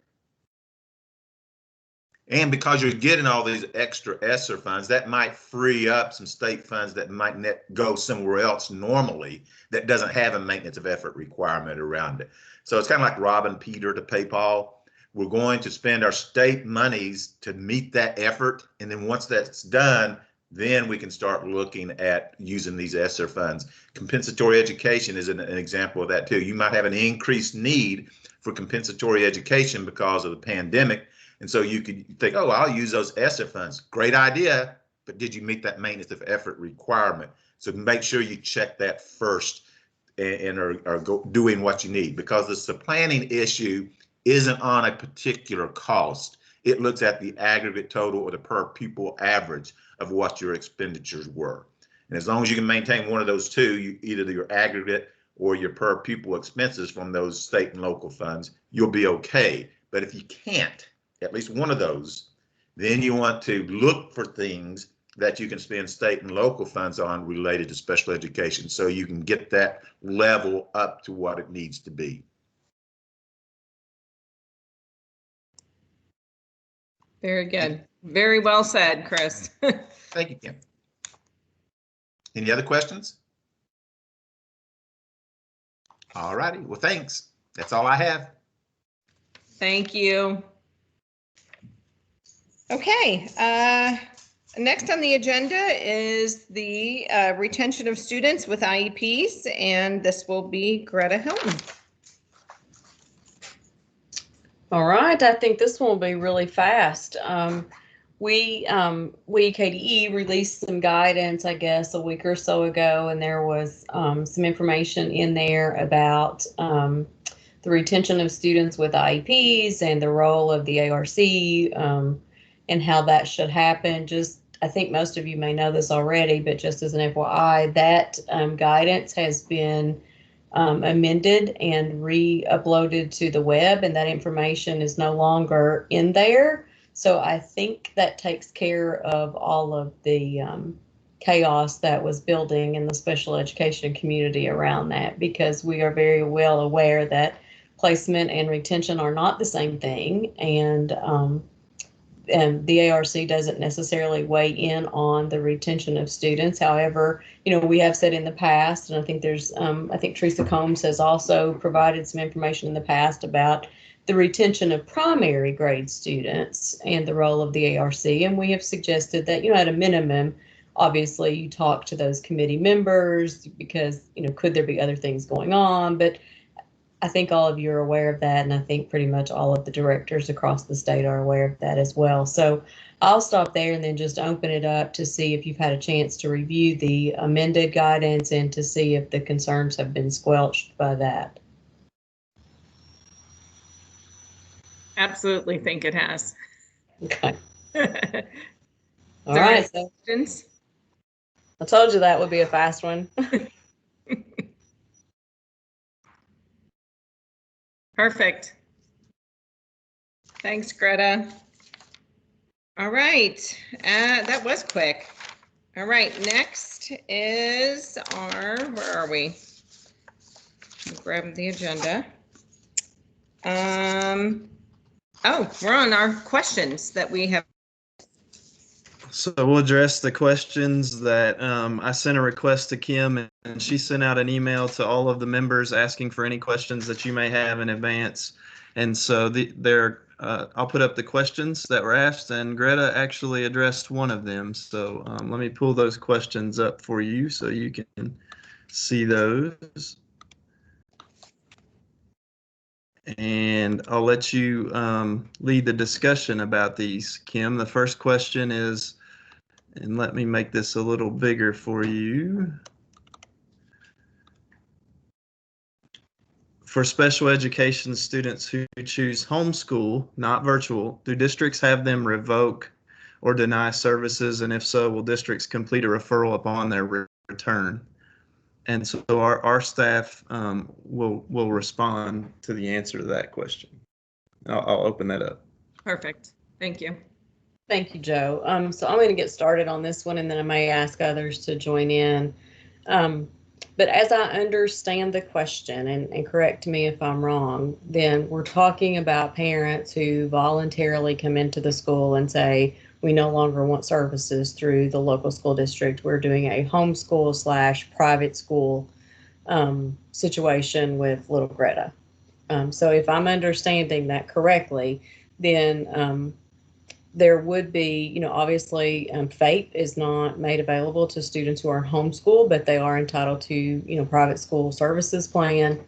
And because you're getting all these extra ESSER funds, that might free up some state funds that might go somewhere else normally that doesn't have a maintenance of effort requirement around it. So it's kind of like robbing Peter to pay Paul. We're going to spend our state monies to meet that effort. And then once that's done, then we can start looking at using these ESSER funds. Compensatory education is an example of that too. You might have an increased need for compensatory education because of the pandemic. And so you could think, oh, I'll use those ESSER funds. Great idea, but did you meet that maintenance of effort requirement? So make sure you check that first and are doing what you need, because the supplanting issue isn't on a particular cost. It looks at the aggregate total or the per pupil average of what your expenditures were. And as long as you can maintain one of those two, either your aggregate or your per pupil expenses from those state and local funds, you'll be okay. But if you can't, at least one of those, then you want to look for things that you can spend state and local funds on related to special education, so you can get that level up to what it needs to be. Very good. Very well said, Chris. Thank you, Kim. Any other questions? All righty. Well, thanks. That's all I have. Thank you. Okay, next on the agenda is the retention of students with IEPs, and this will be Greta Hilton. All right, I think this one will be really fast. We KDE released some guidance, I guess, a week or so ago, and there was some information in there about the retention of students with IEPs and the role of the ARC and how that should happen. Just, I think most of you may know this already, but just as an FYI, that guidance has been amended and re-uploaded to the web, and that information is no longer in there. So I think that takes care of all of the chaos that was building in the special education community around that, because we are very well aware that placement and retention are not the same thing, and the ARC doesn't necessarily weigh in on the retention of students. However, we have said in the past, and I think I think Teresa Combs has also provided some information in the past about the retention of primary grade students and the role of the ARC. And we have suggested that, at a minimum, obviously you talk to those committee members because, could there be other things going on? But I think all of you are aware of that. And I think pretty much all of the directors across the state are aware of that as well. So I'll stop there and then just open it up to see if you've had a chance to review the amended guidance and to see if the concerns have been squelched by that. Absolutely think it has. Okay. All There right. are So questions? I told you that would be a fast one. Perfect. Thanks, Greta. All right, that was quick. All right, next is where are we? Grab the agenda. Oh, we're on our questions that we have. So we'll address the questions that I sent a request to Kim, and she sent out an email to all of the members asking for any questions that you may have in advance. And so I'll put up the questions that were asked, and Greta actually addressed one of them. So let me pull those questions up for you so you can see those. And I'll let you lead the discussion about these, Kim. The first question is, and let me make this a little bigger for you. For special education students who choose homeschool, not virtual, do districts have them revoke or deny services? And if so, will districts complete a referral upon their return? And so our staff will respond to the answer to that question. I'll open that up. Perfect. Thank you. Thank you, Joe. So I'm going to get started on this one, and then I may ask others to join in. But as I understand the question, and correct me if I'm wrong, then we're talking about parents who voluntarily come into the school and say, we no longer want services through the local school district. We're doing a homeschool / private school situation with little Greta. So if I'm understanding that correctly, then there would be, obviously FAPE is not made available to students who are homeschooled, but they are entitled to, private school services plan.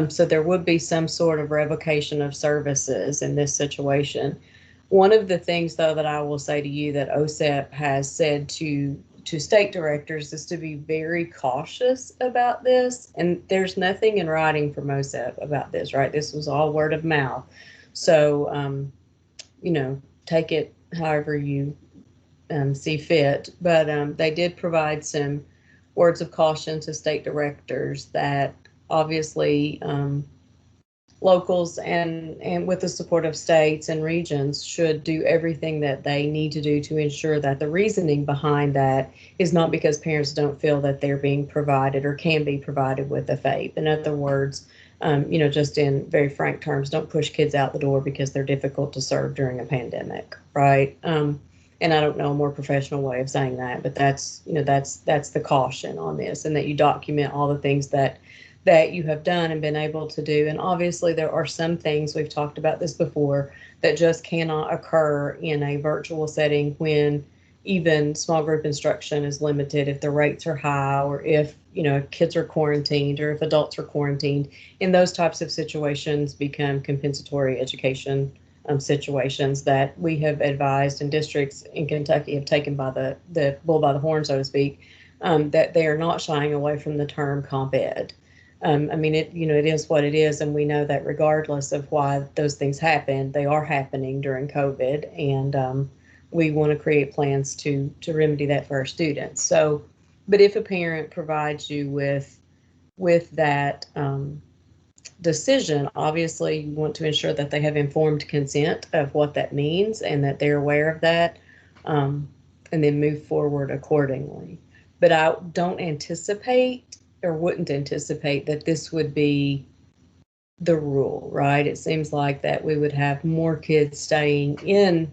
So there would be some sort of revocation of services in this situation. One of the things, though, that I will say to you that OSEP has said to state directors is to be very cautious about this. And there's nothing in writing from OSEP about this, right? This was all word of mouth. So, take it however you see fit. But they did provide some words of caution to state directors that obviously locals and with the support of states and regions should do everything that they need to do to ensure that the reasoning behind that is not because parents don't feel that they're being provided or can be provided with a FAPE. In other words, just in very frank terms, don't push kids out the door because they're difficult to serve during a pandemic, right? And I don't know a more professional way of saying that, but that's the caution on this, and that you document all the things that you have done and been able to do. And obviously there are some things, we've talked about this before, that just cannot occur in a virtual setting when even small group instruction is limited, if the rates are high, or if kids are quarantined, or if adults are quarantined. In those types of situations become compensatory education situations that we have advised, and districts in Kentucky have taken by the bull by the horn, so to speak, that they are not shying away from the term comp ed. It is what it is, and we know that regardless of why those things happen, they are happening during COVID, and we want to create plans to remedy that for our students. So, but if a parent provides you with that decision, obviously you want to ensure that they have informed consent of what that means and that they're aware of that, and then move forward accordingly. But I don't anticipate, or wouldn't anticipate, that this would be the rule, right? It seems like that we would have more kids staying in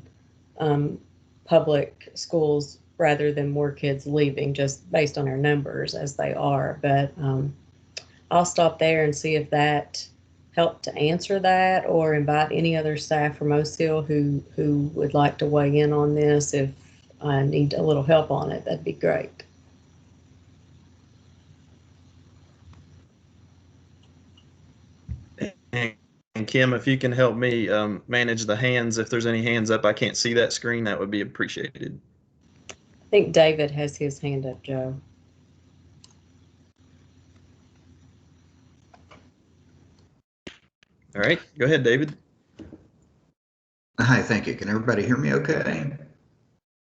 public schools rather than more kids leaving, just based on our numbers as they are. But I'll stop there and see if that help to answer that, or invite any other staff from OSIL who would like to weigh in on this. If I need a little help on it, that'd be great. And Kim, if you can help me manage the hands, if there's any hands up, I can't see that screen, that would be appreciated. I think David has his hand up, Joe. All right, go ahead, David. Hi, thank you. Can everybody hear me okay?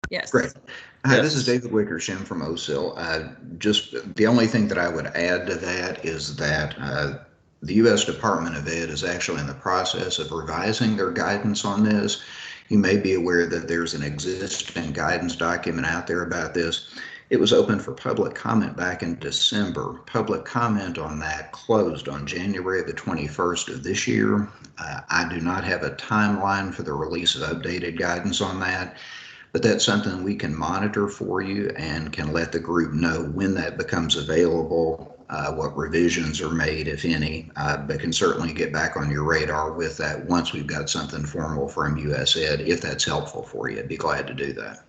Yes. Great. Hi, Yes. this is David Wickersham from OSIL. Just the only thing that I would add to that is that the U.S. Department of Ed is actually in the process of revising their guidance on this. You may be aware that there's an existing guidance document out there about this. It was open for public comment back in December. Public comment on that closed on January the 21st of this year. I do not have a timeline for the release of updated guidance on that, but that's something we can monitor for you and can let the group know when that becomes available, what revisions are made, if any, but can certainly get back on your radar with that once we've got something formal from US Ed, if that's helpful for you. I'd be glad to do that.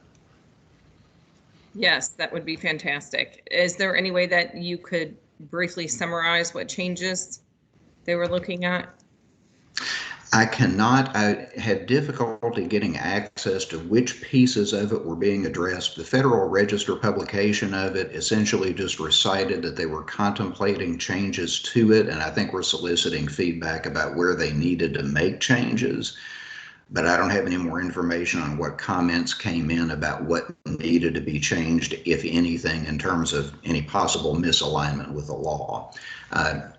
Yes, that would be fantastic. Is there any way that you could briefly summarize what changes they were looking at? I cannot. I had difficulty getting access to which pieces of it were being addressed. The Federal Register publication of it essentially just recited that they were contemplating changes to it, and I think we're soliciting feedback about where they needed to make changes. But I don't have any more information on what comments came in about what needed to be changed, if anything, in terms of any possible misalignment with the law.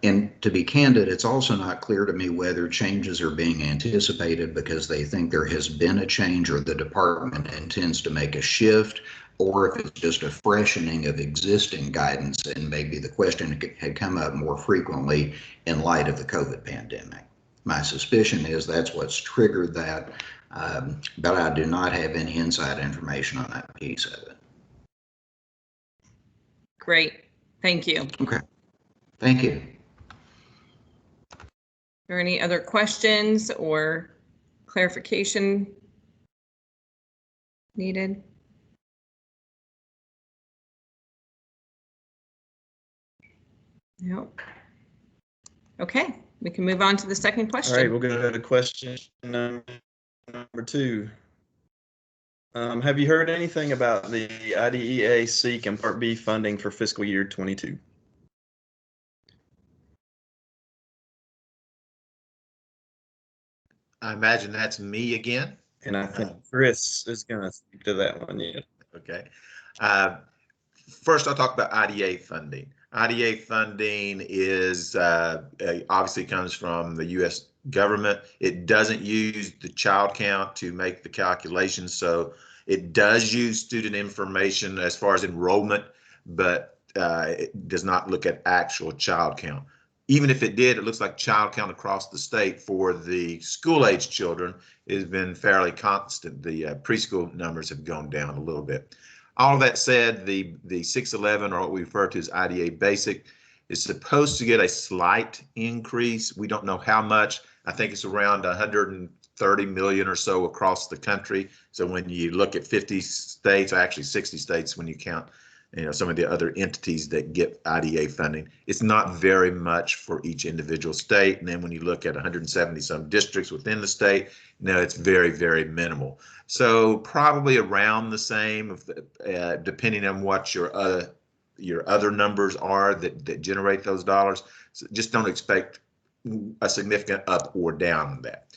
And to be candid, it's also not clear to me whether changes are being anticipated because they think there has been a change or the department intends to make a shift, or if it's just a freshening of existing guidance and maybe the question had come up more frequently in light of the COVID pandemic. My suspicion is that's what's triggered that, but I do not have any inside information on that piece of it. Great, thank you. Okay, thank you. Are there any other questions or clarification needed? No. Okay, we can move on to the second question. All right, we'll go to question number 2. Have you heard anything about the IDEA, SEEK, and Part B funding for fiscal year 22? I imagine that's me again. And I think Chris is going to speak to that one. Yeah. Okay. First, I'll talk about IDA funding. IDA funding is obviously comes from the U.S. government. It doesn't use the child count to make the calculations, so it does use student information as far as enrollment, but it does not look at actual child count. Even if it did, it looks like child count across the state for the school-age children has been fairly constant. The preschool numbers have gone down a little bit. All that said, the 611, or what we refer to as IDA Basic, is supposed to get a slight increase. We don't know how much. I think it's around 130 million or so across the country. So when you look at 50 states, or actually 60 states when you count, some of the other entities that get IDA funding, it's not very much for each individual state. And then when you look at 170 some districts within the state, it's very, very minimal. So probably around the same, depending on what your other numbers are that generate those dollars. So just don't expect a significant up or down on that.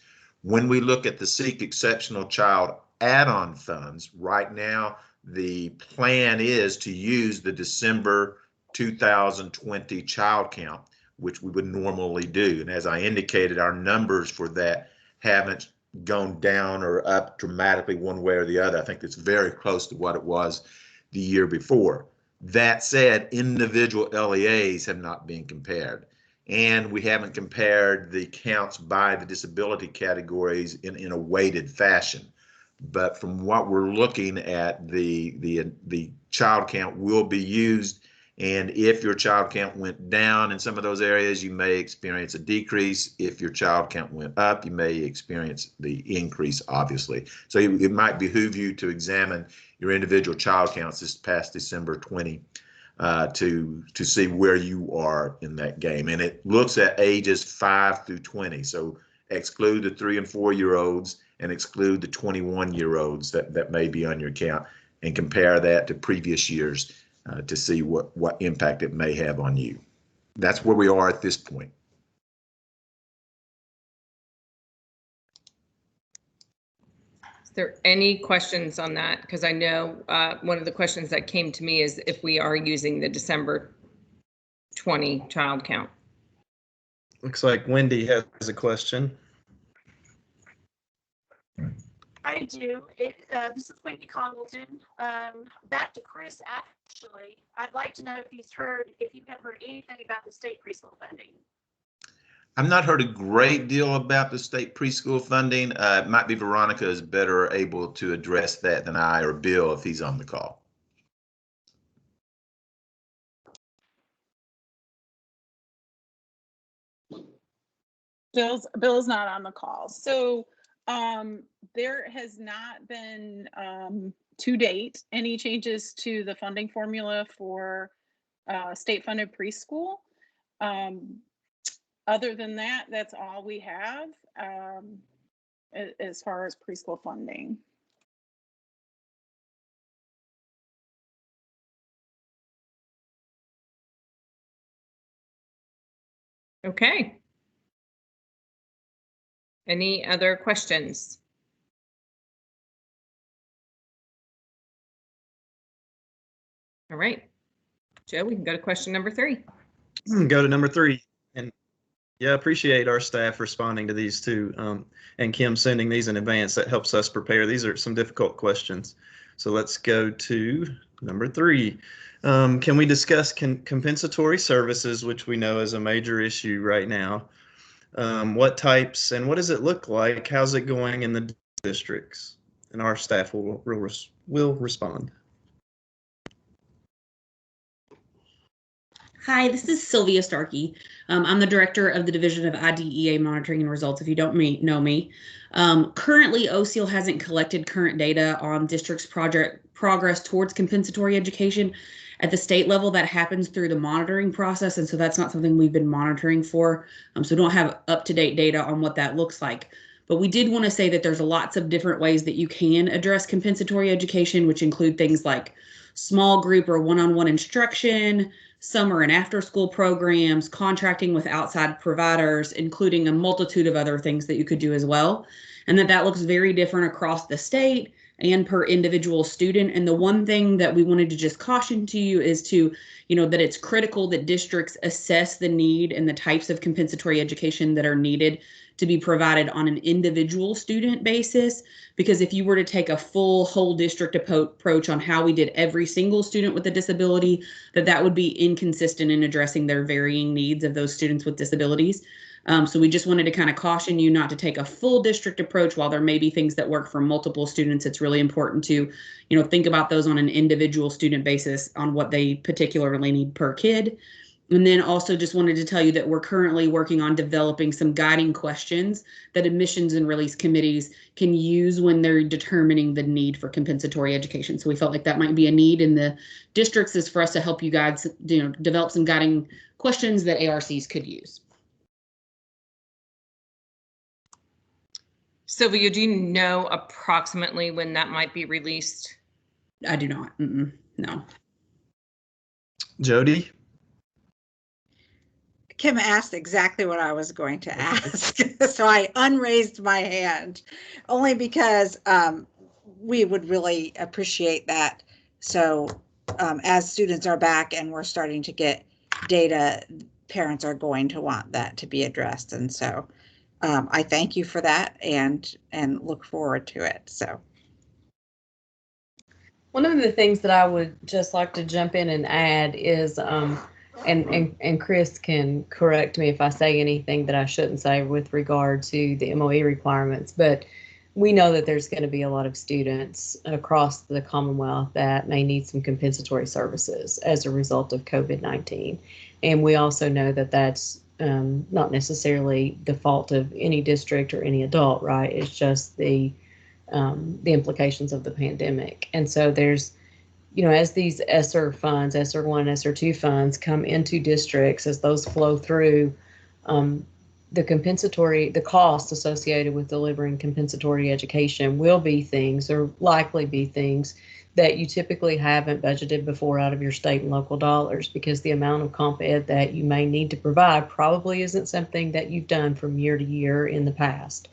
When we look at the SEEK Exceptional Child Add-on funds, right now, the plan is to use the December 2020 child count, which we would normally do. And as I indicated, our numbers for that haven't gone down or up dramatically one way or the other. I think it's very close to what it was the year before. That said, individual LEAs have not been compared. And we haven't compared the counts by the disability categories in a weighted fashion. But from what we're looking at, the child count will be used And if your child count went down in some of those areas, you may experience a decrease. If your child count went up, you may experience the increase, obviously. So it might behoove you to examine your individual child counts this past December 20 to see where you are in that game. And it looks at ages 5 through 20. So exclude the 3 and 4-year-olds and exclude the 21-year-olds that may be on your count, and compare that to previous years to see what impact it may have on you. That's where we are at this point. Is there any questions on that? Because I know one of the questions that came to me is if we are using the December 20 child count. Looks like Wendy has a question. I do. This is Wendy Congleton. Back to Chris, actually, I'd like to know if you have heard anything about the state preschool funding. I've not heard a great deal about the state preschool funding. It might be Veronica is better able to address that than I or Bill if he's on the call. Bill's not on the call. So there has not been to date any changes to the funding formula for state funded preschool. Other than that, that's all we have as far as preschool funding. Okay. Any other questions? All right, Joe, we can go to question number 3. Go to number 3. And yeah, appreciate our staff responding to these two, and Kim sending these in advance. That helps us prepare. These are some difficult questions. So let's go to number 3. Can we discuss compensatory services, which we know is a major issue right now? What types and what does it look like? How's it going in the districts? And our staff will respond. Hi, this is Sylvia Starkey. I'm the director of the Division of IDEA Monitoring and Results, if you don't know me. Currently, OSEAL hasn't collected current data on districts' progress towards compensatory education. At the state level, that happens through the monitoring process, and so that's not something we've been monitoring for. So we don't have up-to-date data on what that looks like. But we did want to say that there's lots of different ways that you can address compensatory education, which include things like small group or one-on-one instruction, summer and after-school programs, contracting with outside providers, including a multitude of other things that you could do as well. And that looks very different across the state and per individual student. And the one thing that we wanted to just caution to you is that it's critical that districts assess the need and the types of compensatory education that are needed to be provided on an individual student basis. Because if you were to take a full whole district approach on how we did every single student with a disability, that would be inconsistent in addressing their varying needs of those students with disabilities. So we just wanted to kind of caution you not to take a full district approach. While there may be things that work for multiple students, it's really important to, think about those on an individual student basis on what they particularly need per kid. And then also just wanted to tell you that we're currently working on developing some guiding questions that admissions and release committees can use when they're determining the need for compensatory education. So we felt like that might be a need in the districts, is for us to help you guys, develop some guiding questions that ARCs could use. Sylvia, do you know approximately when that might be released? I do not. No. Jody? Kim asked exactly what I was going to ask. So I unraised my hand only because we would really appreciate that. So as students are back and we're starting to get data, parents are going to want that to be addressed. And so I thank you for that and look forward to it. So one of the things that I would just like to jump in and add is and Chris can correct me if I say anything that I shouldn't say with regard to the MOE requirements, but we know that there's going to be a lot of students across the Commonwealth that may need some compensatory services as a result of COVID-19. And we also know that that's not necessarily the fault of any district or any adult, right? It's just the implications of the pandemic. And so there's, as these ESSER funds, ESSER 1, ESSER 2 funds come into districts, as those flow through, the cost associated with delivering compensatory education will be things, or likely be things, that you typically haven't budgeted before out of your state and local dollars, because the amount of comp ed that you may need to provide probably isn't something that you've done from year to year in the past.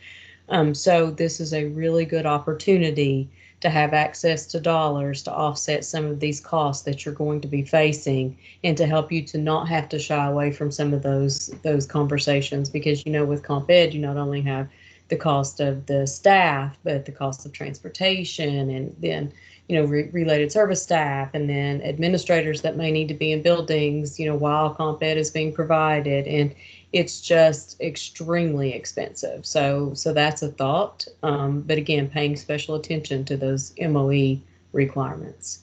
So this is a really good opportunity to have access to dollars to offset some of these costs that you're going to be facing, and to help you to not have to shy away from some of those conversations, because with comp ed you not only have the cost of the staff, but the cost of transportation, and then related service staff, and then administrators that may need to be in buildings while comp ed is being provided, and it's just extremely expensive. So that's a thought. But again, paying special attention to those MOE requirements.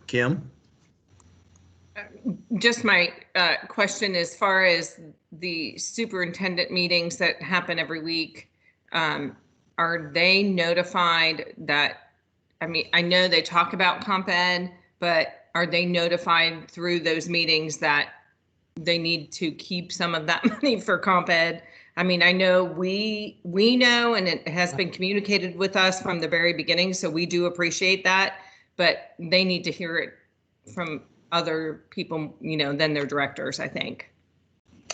Kim? Just my question, as far as the superintendent meetings that happen every week, are they notified that, I know they talk about comp ed, but are they notified through those meetings that they need to keep some of that money for comp ed? I know we know, and it has been communicated with us from the very beginning, so we do appreciate that, but they need to hear it from other people, than their directors, I think.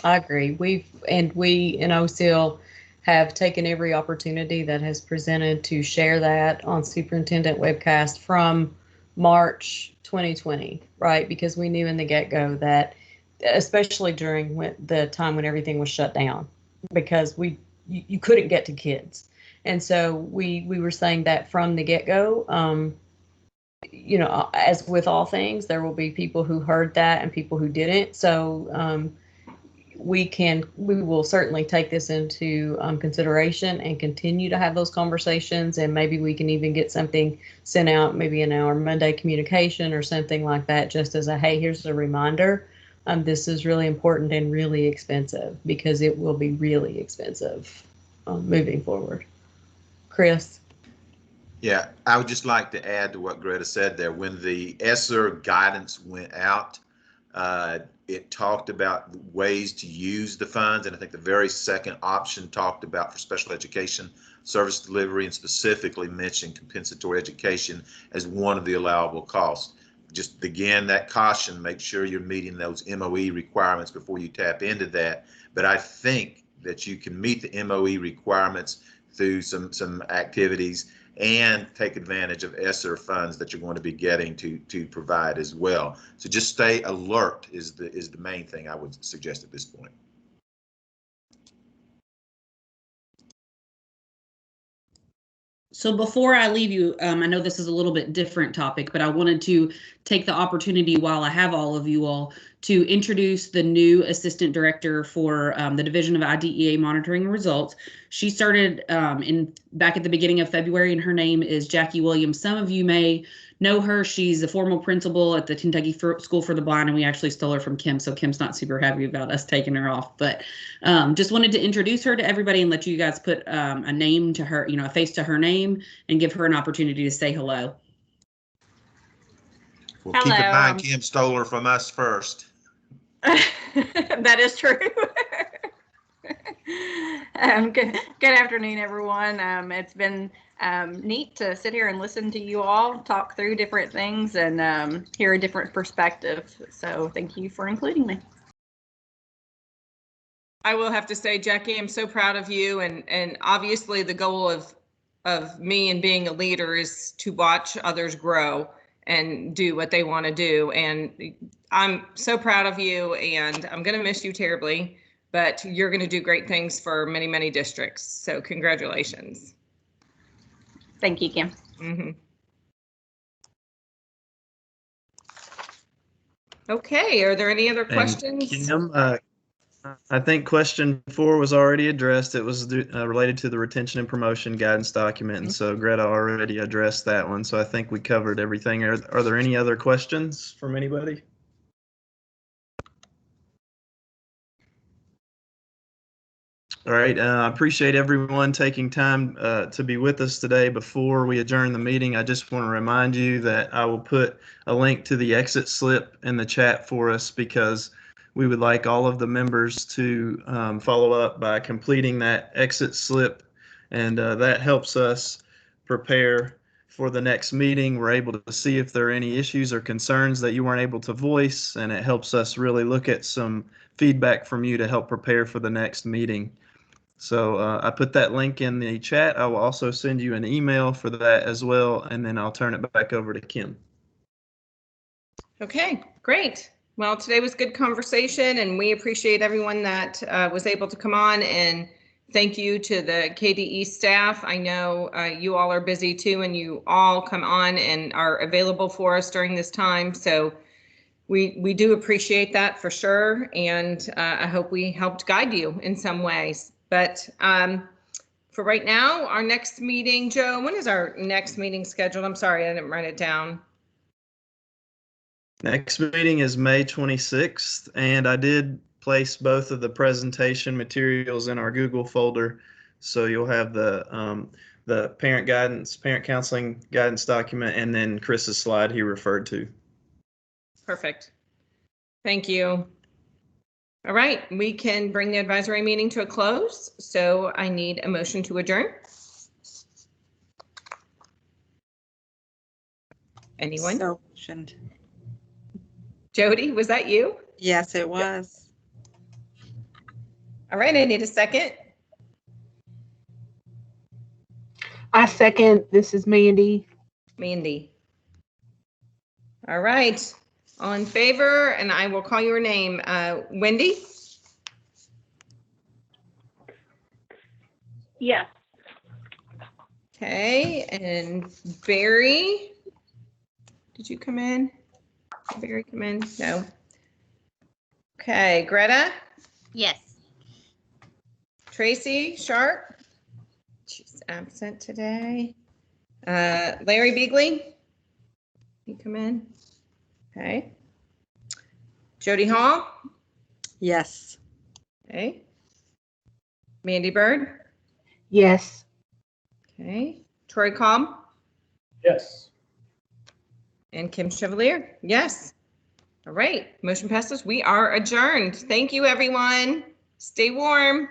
I agree. We in OSIL have taken every opportunity that has presented to share that on superintendent webcast from March 2020, right? Because we knew in the get-go that, especially during the time when everything was shut down, because you couldn't get to kids. And so we were saying that from the get-go. As with all things, there will be people who heard that and people who didn't. So we will certainly take this into consideration and continue to have those conversations, and maybe we can even get something sent out, maybe in our Monday communication or something like that, just as a, hey, here's a reminder. This is really important and really expensive, because it will be really expensive moving forward. Chris? Yeah, I would just like to add to what Greta said there. When the ESSER guidance went out, it talked about ways to use the funds, and I think the very second option talked about for special education service delivery, and specifically mentioned compensatory education as one of the allowable costs. Just again, that caution, make sure you're meeting those MOE requirements before you tap into that. But I think that you can meet the MOE requirements through some activities and take advantage of ESSER funds that you're going to be getting to provide as well. So just stay alert is the main thing I would suggest at this point. So before I leave you, I know this is a little bit different topic, but I wanted to take the opportunity while I have all of you all to introduce the new assistant director for the Division of IDEA Monitoring and Results. She started back at the beginning of February, and her name is Jackie Williams. Some of you may know her. She's a former principal at the Kentucky School for the Blind, and we actually stole her from Kim, so Kim's not super happy about us taking her off. But just wanted to introduce her to everybody and let you guys put a name to her, a face to her name, and give her an opportunity to say hello. Well, keep in mind, Kim stole her from us first. That is true. Good afternoon, everyone. It's been neat to sit here and listen to you all talk through different things and hear a different perspective. So thank you for including me. I will have to say, Jackie, I'm so proud of you. And obviously the goal of me and being a leader is to watch others grow and do what they want to do. And I'm so proud of you, and I'm going to miss you terribly, but you're going to do great things for many, many districts. So congratulations. Thank you, Kim. Mm-hmm. Okay, are there any other questions? Kim, I think question 4 was already addressed. It was related to the retention and promotion guidance document, and so Greta already addressed that one. So I think we covered everything. Are there any other questions from anybody? All right, I appreciate everyone taking time to be with us today. Before we adjourn the meeting, I just want to remind you that I will put a link to the exit slip in the chat for us, because we would like all of the members to follow up by completing that exit slip, and that helps us prepare for the next meeting. We're able to see if there are any issues or concerns that you weren't able to voice, and it helps us really look at some feedback from you to help prepare for the next meeting. So I put that link in the chat. I will also send you an email for that as well, and then I'll turn it back over to Kim. Okay, great. Well, today was good conversation, and we appreciate everyone that was able to come on, and thank you to the KDE staff. I know you all are busy too, and you all come on and are available for us during this time. So we do appreciate that for sure, and I hope we helped guide you in some ways. But for right now, our next meeting, Joe, when is our next meeting scheduled? I'm sorry, I didn't write it down. Next meeting is May 26th, and I did place both of the presentation materials in our Google folder. So you'll have the parent counseling guidance document, and then Chris's slide he referred to. Perfect. Thank you. All right, we can bring the advisory meeting to a close. So I need a motion to adjourn. Anyone? So motioned. Jody, was that you? Yes, it was. All right, I need a second. I second. This is Mandy. Mandy. All right, all in favor, and I will call your name. Wendy? Yes. Okay, and Barry? Did you come in? Did Barry come in? No. Okay, Greta? Yes. Tracy Sharp? She's absent today. Larry Beagley? You come in? Okay. Jody Hall? Yes. Okay. Mandy Bird? Yes. Okay. Troy Cobb? Yes. And Kim Chevalier? Yes. All right. Motion passes. We are adjourned. Thank you, everyone. Stay warm.